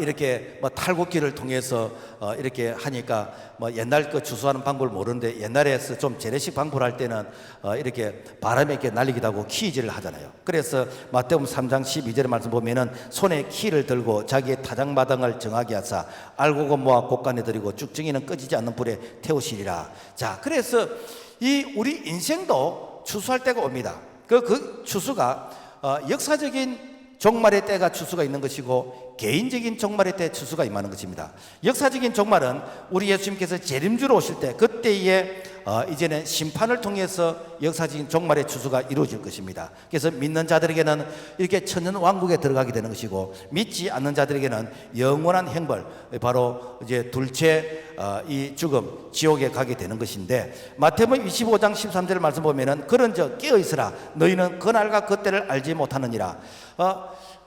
이렇게 뭐 탈곡기를 통해서 이렇게 하니까 뭐 옛날 그 추수하는 방법을 모르는데, 옛날에 좀 재래식 방법을 할 때는 이렇게 바람에 이렇게 날리기도 하고 키질을 하잖아요. 그래서 마태복음 3장 12절의 말씀 보면은 손에 키를 들고 자기의 타작마당을 정하게 하사 알곡은 모아 곡간에 들이고 쭉정이는 꺼지지 않는 불에 태우시리라. 자, 그래서 이 우리 인생도 추수할 때가 옵니다. 그 추수가 역사적인 종말의 때가 추수가 있는 것이고 개인적인 종말의 때 추수가 임하는 것입니다. 역사적인 종말은 우리 예수님께서 재림주로 오실 때, 그때에 이제는 심판을 통해서 역사적인 종말의 추수가 이루어질 것입니다. 그래서 믿는 자들에게는 이렇게 천년 왕국에 들어가게 되는 것이고, 믿지 않는 자들에게는 영원한 형벌, 바로 이제 둘째 이 죽음, 지옥에 가게 되는 것인데, 마태복음 25장 13절 말씀 보면은 그런즉 깨어 있으라, 너희는 그날과 그때를 알지 못하느니라.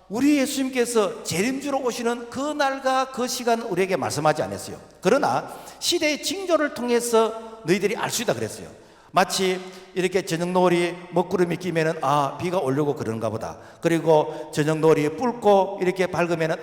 우리 예수님께서 재림주로 오시는 그 날과 그 시간 우리에게 말씀하지 않았어요. 그러나 시대의 징조를 통해서 너희들이 알 수 있다 그랬어요. 마치 이렇게 저녁노을이 먹구름이 끼면은 비가 오려고 그런가 보다. 그리고 저녁노을이 붉고 이렇게 밝으면은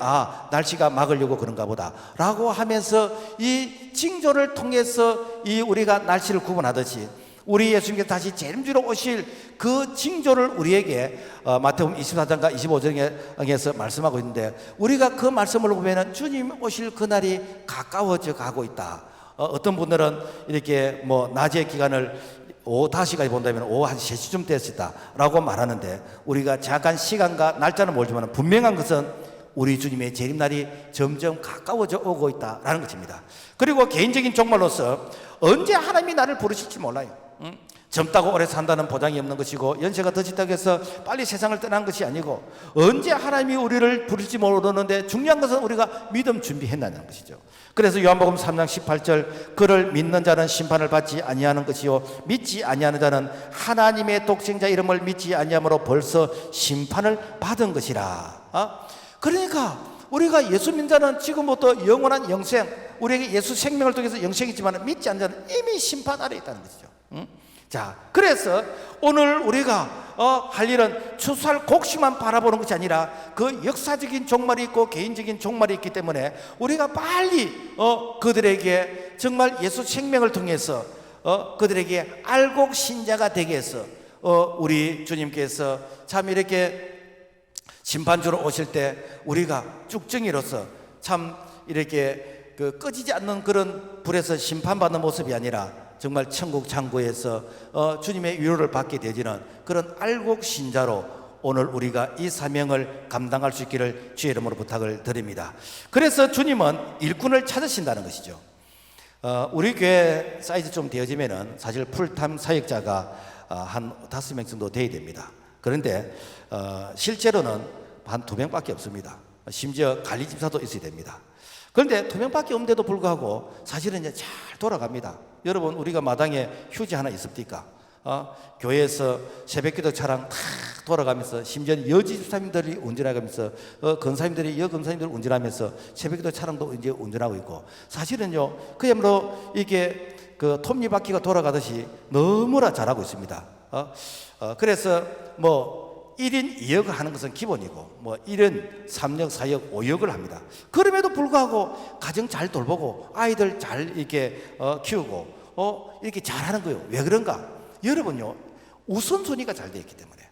날씨가 막으려고 그런가 보다 라고 하면서 이 징조를 통해서 이 우리가 날씨를 구분하듯이, 우리 예수님께서 다시 재림주로 오실 그 징조를 우리에게 마태복음 24장과 25장에서 말씀하고 있는데, 우리가 그 말씀을 보면 주님 오실 그날이 가까워져 가고 있다. 어떤 분들은 이렇게 낮의 기간을 오후 5시까지 본다면 오후 한 3시쯤 됐다 라고 말하는데, 우리가 잠깐 시간과 날짜는 모르지만 분명한 것은 우리 주님의 재림날이 점점 가까워져 오고 있다라는 것입니다. 그리고 개인적인 종말로서 언제 하나님이 나를 부르실지 몰라요. 젊다고 오래 산다는 보장이 없는 것이고, 연세가 더 짙다고 해서 빨리 세상을 떠나는 것이 아니고, 언제 하나님이 우리를 부를지 모르는데 중요한 것은 우리가 믿음 준비했다는 것이죠. 그래서 요한복음 3장 18절, 그를 믿는 자는 심판을 받지 아니하는 것이요 믿지 아니하는 자는 하나님의 독생자 이름을 믿지 아니함으로 벌써 심판을 받은 것이라. 그러니까 우리가 예수 믿는 자는 지금부터 영원한 영생, 우리에게 예수 생명을 통해서 영생이 있지만, 믿지 않는 자는 이미 심판 아래 있다는 것이죠. 자, 그래서 오늘 우리가 할 일은 추수할 곡식만 바라보는 것이 아니라 그 역사적인 종말이 있고 개인적인 종말이 있기 때문에 우리가 빨리 그들에게 정말 예수 생명을 통해서 그들에게 알곡 신자가 되게 해서 우리 주님께서 참 이렇게 심판주로 오실 때 우리가 쭉정이로서 참 이렇게 꺼지지 않는 그런 불에서 심판받는 모습이 아니라 정말 천국 창고에서 주님의 위로를 받게 되지는 그런 알곡 신자로 오늘 우리가 이 사명을 감당할 수 있기를 주의 이름으로 부탁을 드립니다. 그래서 주님은 일꾼을 찾으신다는 것이죠. 우리 교회 사이즈 좀 되어지면은 사실 풀타임 사역자가 한 5명 정도 돼야 됩니다. 그런데 실제로는 한 2명밖에 없습니다. 심지어 관리집사도 있어야 됩니다. 그런데 2명밖에 없는데도 불구하고 사실은 이제 잘 돌아갑니다. 여러분, 우리가 마당에 휴지 하나 있습니까? 교회에서 새벽기도 차량 탁 돌아가면서, 심지어 여집사님들이 운전하면서 권사님들이 여권사님들 운전하면서 새벽기도 차량도 이제 운전하고 있고, 사실은요 그야말로 이게 그 톱니바퀴가 돌아가듯이 너무나 잘하고 있습니다. 그래서 1인 2역을 하는 것은 기본이고 1인 3역, 4역, 5역을 합니다. 그럼에도 불구하고 가정 잘 돌보고 아이들 잘 이렇게 키우고 이렇게 잘하는 거예요. 왜 그런가? 여러분요, 우선순위가 잘 되어 있기 때문에.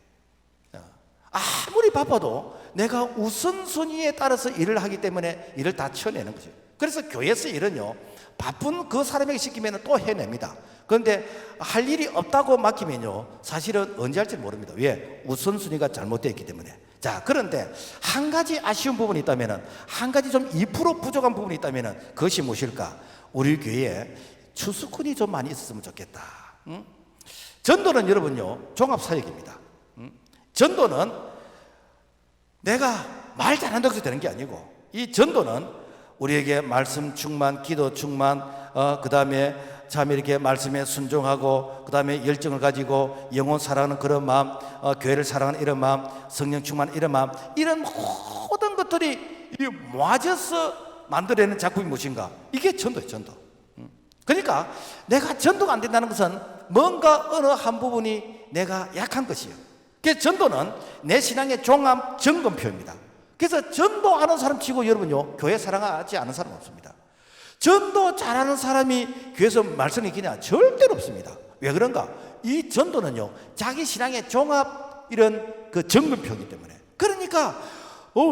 아무리 바빠도 내가 우선순위에 따라서 일을 하기 때문에 일을 다 쳐내는 거죠. 그래서 교회에서 일은요, 바쁜 그 사람에게 시키면 또 해냅니다. 그런데 할 일이 없다고 맡기면요, 사실은 언제 할지 모릅니다. 왜? 우선순위가 잘못되어 있기 때문에. 자, 그런데 한 가지 아쉬운 부분이 있다면, 한 가지 좀 2% 부족한 부분이 있다면 그것이 무엇일까? 우리 교회에 추수꾼이 좀 많이 있었으면 좋겠다. 전도는 여러분요, 종합사역입니다. 전도는 내가 말 잘한다고 해서 되는 게 아니고, 이 전도는 우리에게 말씀 충만, 기도 충만, 그 다음에 참 이렇게 말씀에 순종하고, 그 다음에 열정을 가지고 영혼 사랑하는 그런 마음, 교회를 사랑하는 이런 마음, 성령 충만 이런 마음, 이런 모든 것들이 모아져서 만들어내는 작품이 무엇인가? 이게 전도예요, 전도. 그러니까 내가 전도가 안 된다는 것은 뭔가 어느 한 부분이 내가 약한 것이에요. 그래서 전도는 내 신앙의 종합 점검표입니다. 그래서 전도하는 사람 치고 여러분요, 교회 사랑하지 않은 사람 없습니다. 전도 잘하는 사람이 교회에서 말씀을 읽느냐? 절대로 없습니다. 왜 그런가? 이 전도는요, 자기 신앙의 종합 이런 그 점검표이기 때문에. 그러니까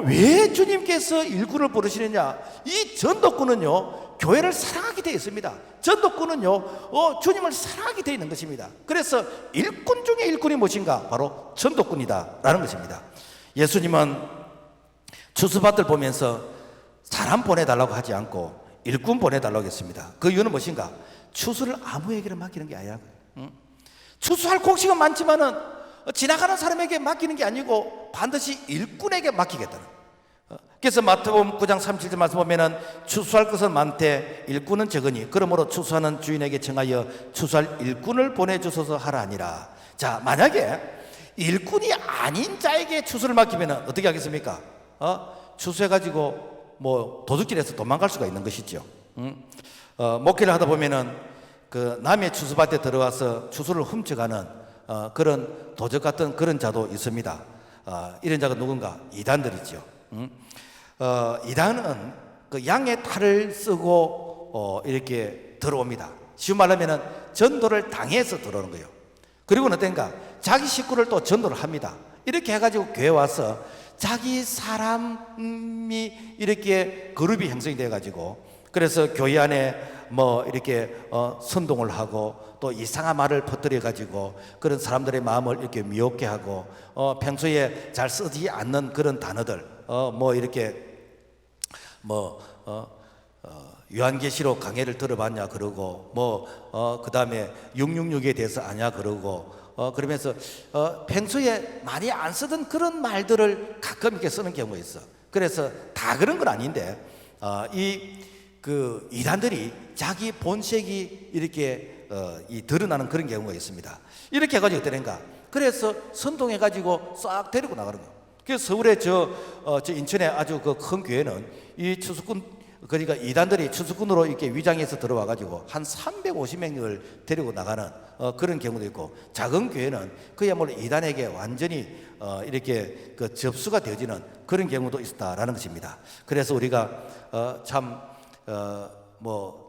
왜 주님께서 일꾼을 부르시느냐? 이 전도꾼은요, 교회를 사랑하게 되어 있습니다. 전도꾼은요, 주님을 사랑하게 되어 있는 것입니다. 그래서 일꾼 중에 일꾼이 무엇인가? 바로 전도꾼이다라는 것입니다. 예수님은 추수밭을 보면서 사람 보내달라고 하지 않고 일꾼 보내달라고 했습니다. 그 이유는 무엇인가? 추수를 아무에게나 맡기는 게 아니야. 추수할 곡식은 많지만은 지나가는 사람에게 맡기는 게 아니고 반드시 일꾼에게 맡기겠다는. 그래서 마태복음 9장 37절 말씀 보면은 추수할 것은 많되 일꾼은 적으니 그러므로 추수하는 주인에게 청하여 추수할 일꾼을 보내주소서 하라니라. 자, 만약에 일꾼이 아닌 자에게 추수를 맡기면은 어떻게 하겠습니까? 추수해가지고 뭐 도둑질해서 도망갈 수가 있는 것이죠. 목회를 하다 보면은 그 남의 추수밭에 들어가서 추수를 훔쳐가는 그런 도적 같은 그런 자도 있습니다. 이런 자가 누군가? 이단들이죠. 이단은 그 양의 탈을 쓰고 이렇게 들어옵니다. 쉬운 말로 하면은 전도를 당해서 들어오는 거예요. 그리고는 어떤가? 자기 식구를 또 전도를 합니다. 이렇게 해가지고 교회 와서 자기 사람이 이렇게 그룹이 형성이 돼가지고 그래서 교회 안에 뭐 이렇게 선동을 하고 또 이상한 말을 퍼뜨려 가지고 그런 사람들의 마음을 이렇게 미혹게 하고 평소에 잘 쓰지 않는 그런 단어들 뭐 이렇게 요한계시록 강해를 들어봤냐 그러고 그 다음에 666에 대해서 아냐 그러고 그러면서 평소에 많이 안 쓰던 그런 말들을 가끔 이렇게 쓰는 경우가 있어. 그래서 다 그런 건 아닌데 그 이단들이 자기 본색이 이렇게 드러나는 그런 경우가 있습니다. 이렇게 해가지고 어떠는가? 그래서 선동해가지고 싹 데리고 나가는 거예요. 그래서 서울에 저 인천에 아주 그 큰 교회는 이 추수꾼 그러니까 이단들이 추수꾼으로 이렇게 위장해서 들어와가지고 한 350명을 데리고 나가는 그런 경우도 있고 작은 교회는 그야말로 이단에게 완전히 이렇게 그 접수가 되어지는 그런 경우도 있다라는 것입니다. 그래서 우리가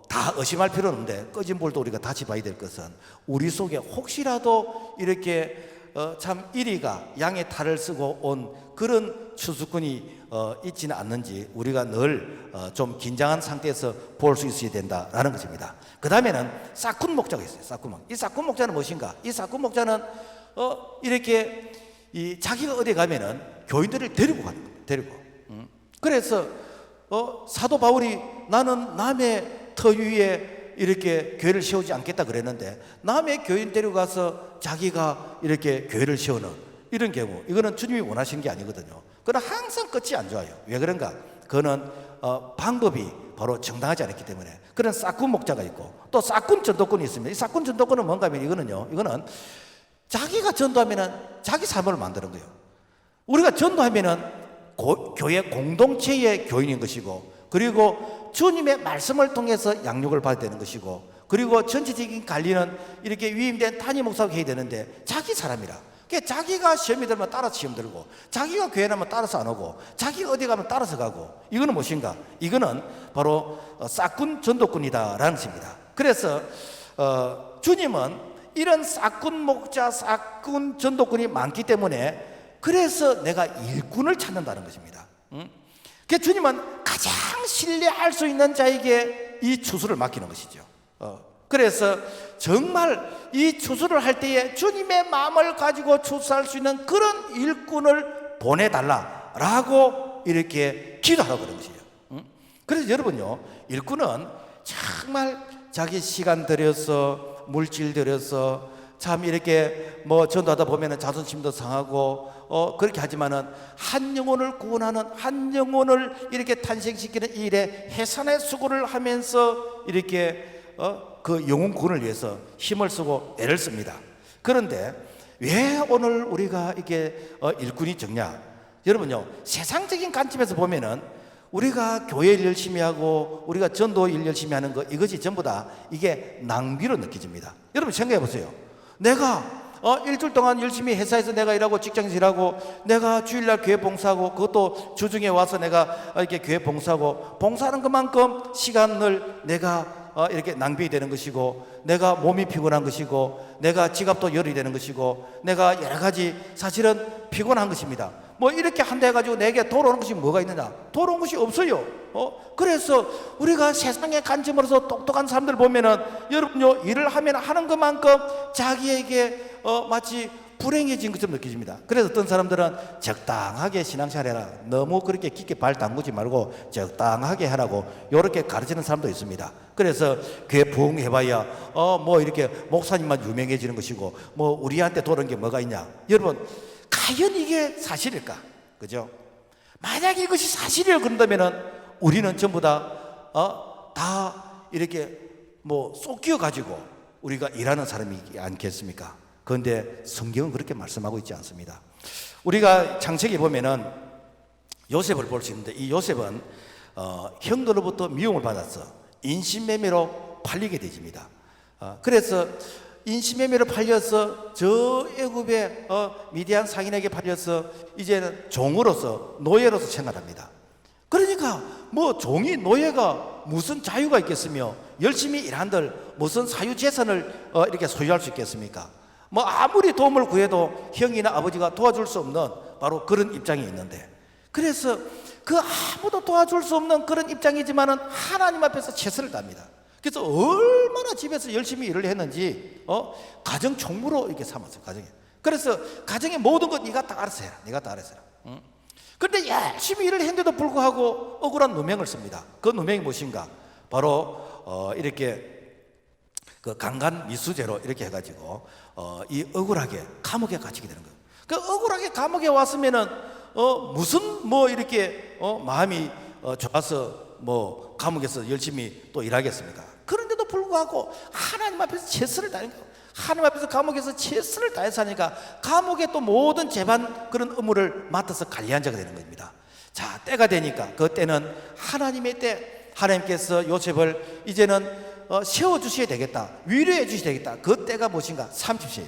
다 의심할 필요는 없는데 꺼진 불도 우리가 다시 봐야 될 것은 우리 속에 혹시라도 이렇게 참 이리가 양의 탈을 쓰고 온 그런 추수꾼이 있지는 않는지 우리가 늘 좀 긴장한 상태에서 볼 수 있어야 된다라는 것입니다. 그 다음에는 싹군 목자가 있어요. 싹군 목자. 이 싹군 목자는 무엇인가? 이 싹군 목자는 이렇게 자기가 어디 가면은 교인들을 데리고 가는 거예요. 데리고. 그래서 사도 바울이 나는 남의 터 위에 이렇게 교회를 세우지 않겠다 그랬는데 남의 교인 데려가서 자기가 이렇게 교회를 세우는 이런 경우 이거는 주님이 원하시는 게 아니거든요. 그러나 항상 끝이 안 좋아요. 왜 그런가? 그거는 방법이 바로 정당하지 않았기 때문에 그런 싹군 목자가 있고 또 싹군 전도꾼이 있습니다. 이 싹군 전도꾼은 뭔가 하면 이거는 자기가 전도하면은 자기 삶을 만드는 거예요. 우리가 전도하면은 교회 공동체의 교인인 것이고 그리고 주님의 말씀을 통해서 양육을 받아야 되는 것이고 그리고 전체적인 관리는 이렇게 위임된 단임 목사가 해야 되는데 자기 사람이라 그러니까 자기가 시험이 들면 따라서 시험 들고 자기가 교회 나면 따라서 안 오고 자기가 어디 가면 따라서 가고 이거는 무엇인가? 이거는 바로 싹군 전도꾼이다라는 것입니다. 그래서 주님은 이런 싹군 목자 싹군 전도꾼이 많기 때문에 그래서 내가 일꾼을 찾는다는 것입니다. 그 주님은 가장 신뢰할 수 있는 자에게 이 추수를 맡기는 것이죠. 그래서 정말 이 추수를 할 때에 주님의 마음을 가지고 추수할 수 있는 그런 일꾼을 보내달라라고 이렇게 기도하라고 그런 것이에요. 그래서 여러분요, 일꾼은 정말 자기 시간 들여서 물질 들여서 참 이렇게 전도하다 보면은 자존심도 상하고 그렇게 하지만은 한 영혼을 구원하는 한 영혼을 이렇게 탄생시키는 일에 해산의 수고를 하면서 이렇게 그 영혼 구원을 위해서 힘을 쓰고 애를 씁니다. 그런데 왜 오늘 우리가 이게 일꾼이 적냐? 여러분요, 세상적인 관점에서 보면은 우리가 교회 일 열심히 하고 우리가 전도 일 열심히 하는 거 이것이 전부 다 이게 낭비로 느껴집니다. 여러분 생각해 보세요. 내가 일주일 동안 열심히 회사에서 내가 일하고 직장에서 일하고 내가 주일날 교회 봉사하고 그것도 주중에 와서 내가 이렇게 교회 봉사하고 봉사하는 것만큼 시간을 내가 이렇게 낭비되는 것이고 내가 몸이 피곤한 것이고 내가 지갑도 열이 되는 것이고 내가 여러 가지 사실은 피곤한 것입니다. 이렇게 한다 해가지고 내게 돌아오는 것이 뭐가 있느냐? 돌아오는 것이 없어요. 그래서 우리가 세상의 관점으로서 똑똑한 사람들 보면은 여러분요, 일을 하면 하는 것만큼 자기에게 마치 불행해진 것처럼 느껴집니다. 그래서 어떤 사람들은 적당하게 신앙생활해라, 너무 그렇게 깊게 발 담그지 말고 적당하게 하라고 이렇게 가르치는 사람도 있습니다. 그래서 교회 부흥해봐야 뭐 이렇게 목사님만 유명해지는 것이고 뭐 우리한테 도는 게 뭐가 있냐. 여러분, 과연 이게 사실일까? 그죠? 만약에 이것이 사실이라고 그런다면은 우리는 전부 다 이렇게 뭐 쏙끼어 가지고 우리가 일하는 사람이 않겠습니까? 그런데 성경은 그렇게 말씀하고 있지 않습니다. 우리가 창세기 보면은 요셉을 볼 수 있는데, 이 요셉은 형들로부터 미움을 받아서 인신매매로 팔리게 되집니다. 그래서 인신매매로 팔려서 저 애굽의 미디안 상인에게 팔려서 이제는 종으로서, 노예로서 생활합니다. 그러니까 뭐 종이, 노예가 무슨 자유가 있겠으며 열심히 일한들 무슨 사유재산을 이렇게 소유할 수 있겠습니까? 뭐 아무리 도움을 구해도 형이나 아버지가 도와줄 수 없는 바로 그런 입장이 있는데, 그래서 그 아무도 도와줄 수 없는 그런 입장이지만은 하나님 앞에서 최선을 다합니다. 그래서 얼마나 집에서 열심히 일을 했는지 가정 총무로 이렇게 삼았어요. 가정에. 그래서 가정의 모든 것 네가 다 알아서 해라. 네가 다 알아서 해라. 그런데 열심히 일을 했는데도 불구하고 억울한 누명을 씁니다. 그 누명이 무엇인가? 바로 이렇게 그 강간 미수죄로 이렇게 해가지고 이 억울하게 감옥에 갇히게 되는 거예요. 그 억울하게 감옥에 왔으면은 무슨 뭐 이렇게 마음이 좋아서 뭐 감옥에서 열심히 또 일하겠습니까? 그런데도 불구하고 하나님 앞에서 최선을 다하는 거예요. 하나님 앞에서 감옥에서 최선을 다해서 하니까 감옥에 또 모든 재반 그런 의무를 맡아서 관리한 자가 되는 겁니다. 자, 때가 되니까, 그 때는 하나님의 때, 하나님께서 요셉을 이제는 세워주셔야 되겠다, 위로해 주셔야 되겠다. 그 때가 무엇인가? 30세예요.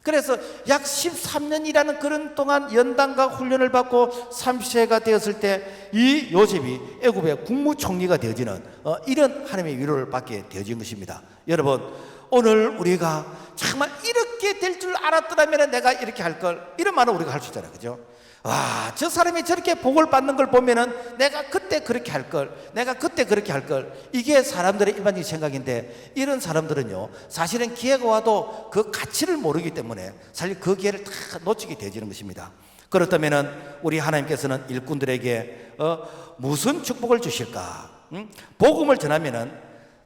그래서 약 13년이라는 그런 동안 연단과 훈련을 받고 30세가 되었을 때 이 요셉이 애굽의 국무총리가 되어지는 이런 하나님의 위로를 받게 되어진 것입니다. 여러분, 오늘 우리가 정말 이렇게 될 줄 알았더라면 내가 이렇게 할 걸, 이런 말은 우리가 할 수 있잖아요. 그죠? 와, 저 사람이 저렇게 복을 받는 걸 보면은 내가 그때 그렇게 할 걸, 내가 그때 그렇게 할 걸. 이게 사람들의 일반적인 생각인데, 이런 사람들은요 사실은 기회가 와도 그 가치를 모르기 때문에 사실 그 기회를 다 놓치게 되어지는 것입니다. 그렇다면은 우리 하나님께서는 일꾼들에게 무슨 축복을 주실까? 복음을 전하면은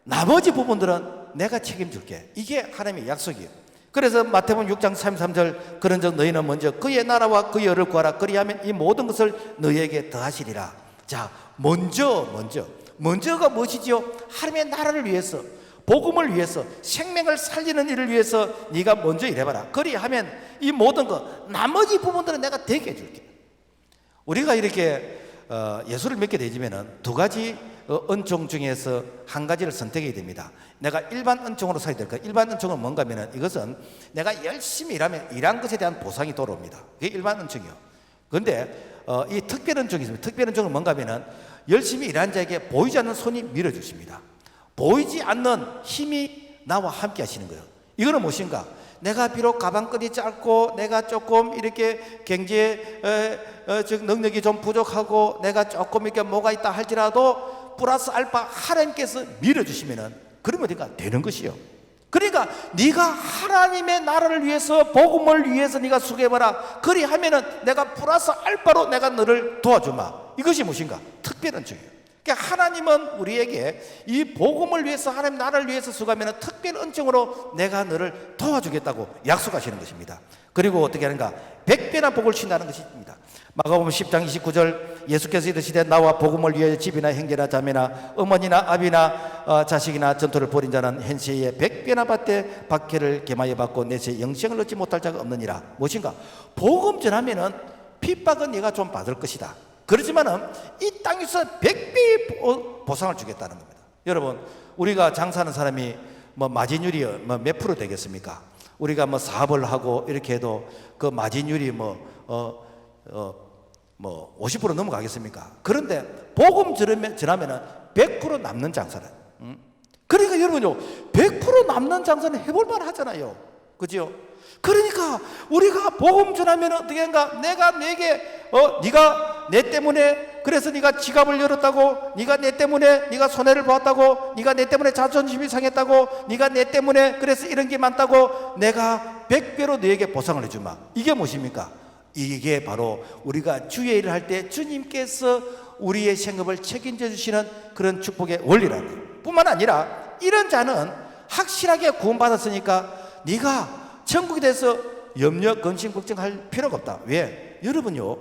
나머지 부분들은 내가 책임줄게. 이게 하나님의 약속이에요. 그래서 마태복음 6장 33절, 그런즉 너희는 먼저 그의 나라와 그의 의를 구하라. 그리하면 이 모든 것을 너희에게 더하시리라. 자, 먼저가 무엇이지요? 하나님의 나라를 위해서, 복음을 위해서, 생명을 살리는 일을 위해서 네가 먼저 일해봐라. 그리하면 이 모든 것, 나머지 부분들은 내가 되게 해줄게. 우리가 이렇게 예수를 믿게 되지면은 두 가지 은총 중에서 한 가지를 선택해야 됩니다. 내가 일반 은총으로 살아야 될까? 일반 은총은 뭔가 하면은, 이것은 내가 열심히 일하면 일한 것에 대한 보상이 돌아옵니다. 그게 일반 은총이요. 그런데 이 특별 은총이 있습니다. 특별 은총은 뭔가 하면은 열심히 일한 자에게 보이지 않는 손이 밀어주십니다. 보이지 않는 힘이 나와 함께 하시는 거예요. 이거는 무엇인가? 내가 비록 가방끈이 짧고 내가 조금 이렇게 경제 즉 능력이 좀 부족하고 내가 조금 이렇게 뭐가 있다 할지라도 플러스 알파 하나님께서 밀어주시면은 그러면 어디가 되는 것이요. 그러니까 네가 하나님의 나라를 위해서, 복음을 위해서 네가 수고해봐라. 그리하면은 내가 플러스 알파로 내가 너를 도와주마. 이것이 무엇인가? 특별한 중이에요. 그러니까 하나님은 우리에게 이 복음을 위해서, 하나님 나라를 위해서 수고하면 특별 은총으로 내가 너를 도와주겠다고 약속하시는 것입니다. 그리고 어떻게 하는가? 100배나 복을 주신다는 것입니다. 마가복음 10장 29절, 예수께서 이르시되 나와 복음을 위하여 집이나 형제나 자매나 어머니나 아비나 자식이나 전토를 벌인 자는 현세에 100배나 받되 박해를 겸하여 받고 내세 영생을 얻지 못할 자가 없느니라. 무엇인가? 복음 전하면은 핍박은 네가 좀 받을 것이다. 그렇지만은 이 땅에서 100배의 보상을 주겠다는 겁니다. 여러분, 우리가 장사하는 사람이 뭐 마진율이 몇 프로 되겠습니까? 우리가 뭐 사업을 하고 이렇게 해도 그 마진율이 뭐 50% 넘어가겠습니까? 그런데 복음 전하면은 100% 남는 장사는. 그러니까 여러분요, 100% 남는 장사는 해볼 만 하잖아요. 그죠? 그러니까 우리가 복음 전하면 어떻게 한가? 내가 내게 네가 내 때문에 그래서 네가 지갑을 열었다고, 네가 내 때문에 네가 손해를 보았다고, 네가 내 때문에 자존심이 상했다고, 네가 내 때문에 그래서 이런 게 많다고 내가 100배로 너에게 보상을 해주마. 이게 무엇입니까? 이게 바로 우리가 주의 일을 할 때 주님께서 우리의 생업을 책임져 주시는 그런 축복의 원리라는 거예요. 뿐만 아니라 이런 자는 확실하게 구원받았으니까 네가 천국에 대해서 염려, 근심, 걱정할 필요가 없다. 왜? 여러분요,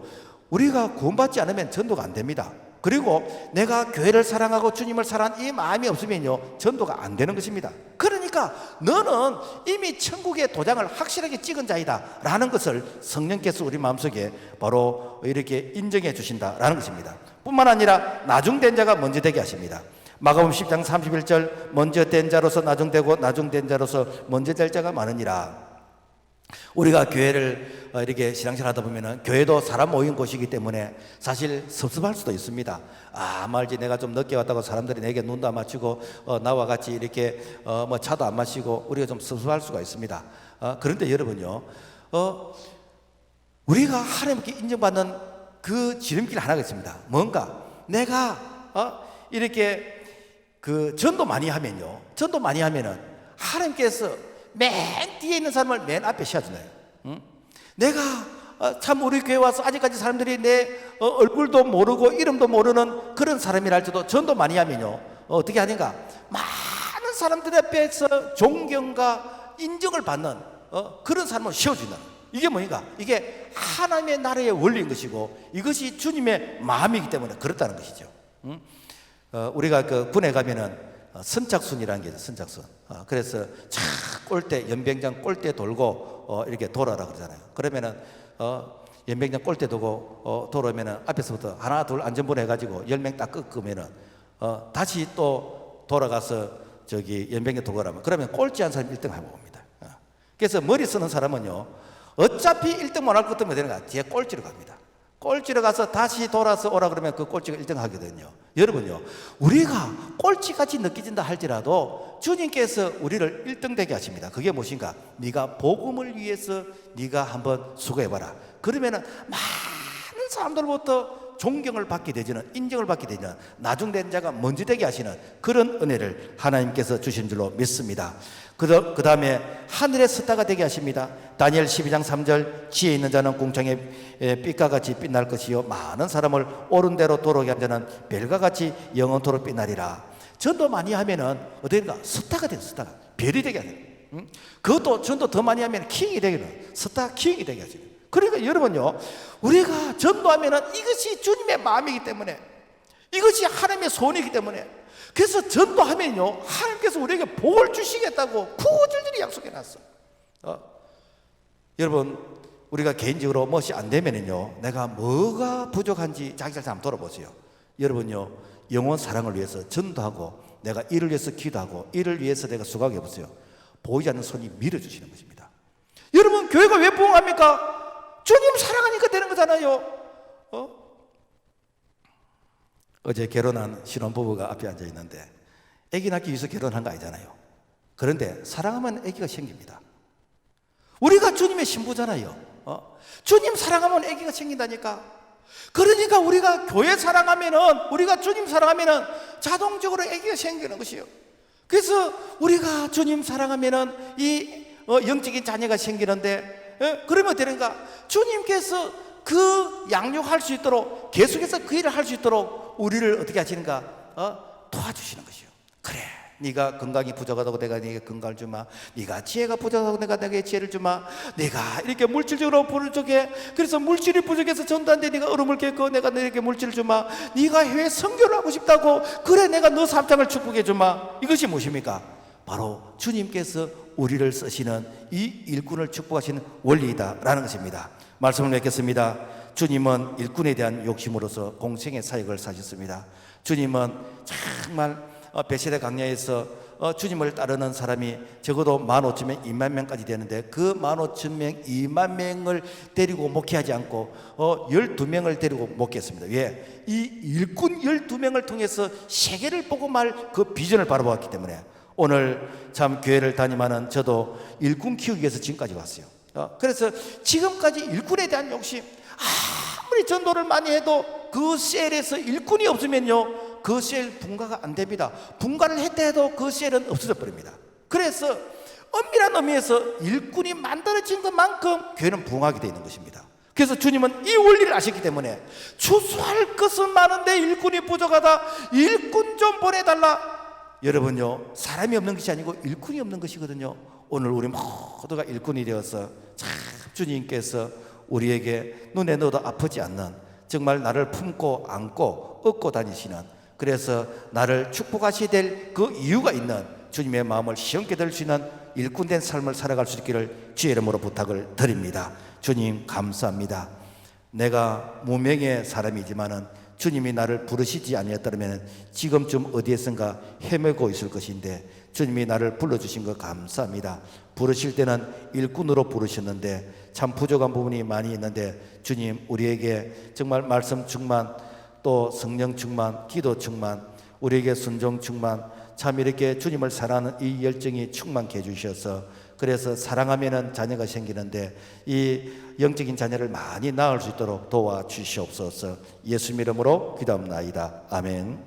우리가 구원받지 않으면 전도가 안 됩니다. 그리고 내가 교회를 사랑하고 주님을 사랑하는 이 마음이 없으면요, 전도가 안 되는 것입니다. 그러니까 너는 이미 천국의 도장을 확실하게 찍은 자이다 라는 것을 성령께서 우리 마음속에 바로 이렇게 인정해 주신다라는 것입니다. 뿐만 아니라 나중된 자가 먼저 되게 하십니다. 마가복음 10장 31절, 먼저 된 자로서 나중되고 나중된 자로서 먼저 될 자가 많으니라. 우리가 교회를 이렇게 신앙생활 하다 보면은 교회도 사람 모인 곳이기 때문에 사실 섭섭할 수도 있습니다. 말지 내가 좀 늦게 왔다고 사람들이 내게 눈도 안 맞추고 나와 같이 이렇게 뭐 차도 안 마시고 우리가 좀 섭섭할 수가 있습니다. 그런데 여러분요, 우리가 하나님께 인정받는 그 지름길 하나가 있습니다. 뭔가 내가 이렇게 그 전도 많이 하면요, 전도 많이 하면은 하나님께서 맨 뒤에 있는 사람을 맨 앞에 세워주나요? 응? 내가 참 우리 교회 와서 아직까지 사람들이 내 얼굴도 모르고 이름도 모르는 그런 사람이라 할지도 전도 많이 하면요, 어떻게 하는가? 많은 사람들 앞에서 존경과 인정을 받는 그런 사람을 세워주는, 이게 뭐니까? 이게 하나님의 나라의 원리인 것이고 이것이 주님의 마음이기 때문에 그렇다는 것이죠. 응? 우리가 그 군에 가면은 선착순이라는 게 있어요. 선착순. 그래서 차 꼴대, 연병장 꼴대 돌고 이렇게 돌아라 그러잖아요. 그러면은 연병장 꼴대 두고 돌아오면은 앞에서부터 하나 둘 안전번호 해가지고 10명 딱 끄면은 다시 또 돌아가서 저기 연병장 돌아가면 그러면 꼴찌 한 사람이 1등 하고 옵니다. 그래서 머리 쓰는 사람은요, 어차피 1등 못 할 것 때문에 되는 거야. 뒤에 꼴찌로 갑니다. 꼴찌로 가서 다시 돌아서 오라 그러면 그 꼴찌가 1등 하거든요. 여러분요, 우리가 꼴찌같이 느껴진다 할지라도 주님께서 우리를 1등 되게 하십니다. 그게 무엇인가? 네가 복음을 위해서 네가 한번 수고해봐라. 그러면은 많은 사람들부터 존경을 받게 되지는, 인정을 받게 되지는, 나중된 자가 먼저 되게 하시는 그런 은혜를 하나님께서 주신 줄로 믿습니다. 그 다음에 하늘의 스타가 되게 하십니다. 다니엘 12장 3절, 지혜 있는 자는 궁창의 빛과 같이 빛날 것이요 많은 사람을 옳은 대로 도로게 한 자는 별과 같이 영원토록 빛나리라. 전도 많이 하면은 어디인가 스타가 돼요. 스타가 별이 되게 하죠. 그것도 전도 더 많이 하면 킹이 되게 돼요. 스타 킹이 되게 하죠. 그러니까 여러분요, 우리가 전도하면은 이것이 주님의 마음이기 때문에, 이것이 하나님의 손이기 때문에, 그래서 전도하면요, 하나님께서 우리에게 복을 주시겠다고 구절절히 약속해놨어. 여러분, 우리가 개인적으로 무엇이 안 되면은요, 내가 뭐가 부족한지 자기 자신 한번 돌아보세요. 여러분요, 영원 사랑을 위해서 전도하고 내가 이를 위해서 기도하고 이를 위해서 내가 수고하게 해보세요. 보이지 않는 손이 밀어주시는 것입니다. 여러분, 교회가 왜 부흥합니까? 주님 사랑하니까 되는 거잖아요. 어제 결혼한 신혼부부가 앞에 앉아 있는데 아기 낳기 위해서 결혼한 거 아니잖아요. 그런데 사랑하면 아기가 생깁니다. 우리가 주님의 신부잖아요. 주님 사랑하면 아기가 생긴다니까. 그러니까 우리가 교회 사랑하면은, 우리가 주님 사랑하면은 자동적으로 아기가 생기는 것이요. 그래서 우리가 주님 사랑하면은 이 영적인 자녀가 생기는데, 그러면 되는가? 주님께서 그 양육할 수 있도록, 계속해서 그 일을 할 수 있도록 우리를 어떻게 하시는가? 도와주시는 것이요. 그래, 네가 건강이 부족하다고 내가 네게 건강을 주마. 네가 지혜가 부족하다고 내가 내게 지혜를 주마. 네가 이렇게 물질적으로 부족해, 그래서 물질이 부족해서 전도하는데 네가 얼음을 깼고 내가 너에게 물질을 주마. 네가 해외 선교를 하고 싶다고, 그래 내가 너 삽장을 축복해 주마. 이것이 무엇입니까? 바로 주님께서 우리를 쓰시는 이 일꾼을 축복하시는 원리이다라는 것입니다. 말씀을 맺겠습니다. 주님은 일꾼에 대한 욕심으로서 공생의 사역을 사셨습니다. 주님은 정말 베세다 강야에서 주님을 따르는 사람이 적어도 15,000명, 20,000명까지 되는데 그 15,000명, 20,000명을 데리고 목회하지 않고 12명을 데리고 목회했습니다. 왜? 이 일꾼 12명을 통해서 세계를 보고 말 그 비전을 바라보았기 때문에. 오늘 참 교회를 다니면은 저도 일꾼 키우기 위해서 지금까지 왔어요. 그래서 지금까지 일꾼에 대한 욕심, 아무리 전도를 많이 해도 그 셀에서 일꾼이 없으면요, 그 셀 분가가 안 됩니다. 분가를 했다 해도 그 셀은 없어져 버립니다. 그래서 엄밀한 의미에서 일꾼이 만들어진 것만큼 교회는 부흥하게 되어 있는 것입니다. 그래서 주님은 이 원리를 아셨기 때문에 추수할 것은 많은데 일꾼이 부족하다, 일꾼 좀 보내달라. 여러분요, 사람이 없는 것이 아니고 일꾼이 없는 것이거든요. 오늘 우리 모두가 일꾼이 되어서 참 주님께서 우리에게 눈에 넣어도 아프지 않는, 정말 나를 품고 안고 업고 다니시는, 그래서 나를 축복하셔야 될 그 이유가 있는 주님의 마음을 시원케 들 수 있는 일꾼된 삶을 살아갈 수 있기를 주의 이름으로 부탁을 드립니다. 주님 감사합니다. 내가 무명의 사람이지만은 주님이 나를 부르시지 아니었다면 지금쯤 어디에선가 헤매고 있을 것인데 주님이 나를 불러주신 것 감사합니다. 부르실 때는 일꾼으로 부르셨는데 참 부족한 부분이 많이 있는데 주님, 우리에게 정말 말씀 충만, 또 성령 충만, 기도 충만, 우리에게 순종 충만, 참 이렇게 주님을 사랑하는 이 열정이 충만케 해주셔서, 그래서 사랑하면은 자녀가 생기는데 이 영적인 자녀를 많이 낳을 수 있도록 도와주시옵소서. 예수 이름으로 기도합나이다. 아멘.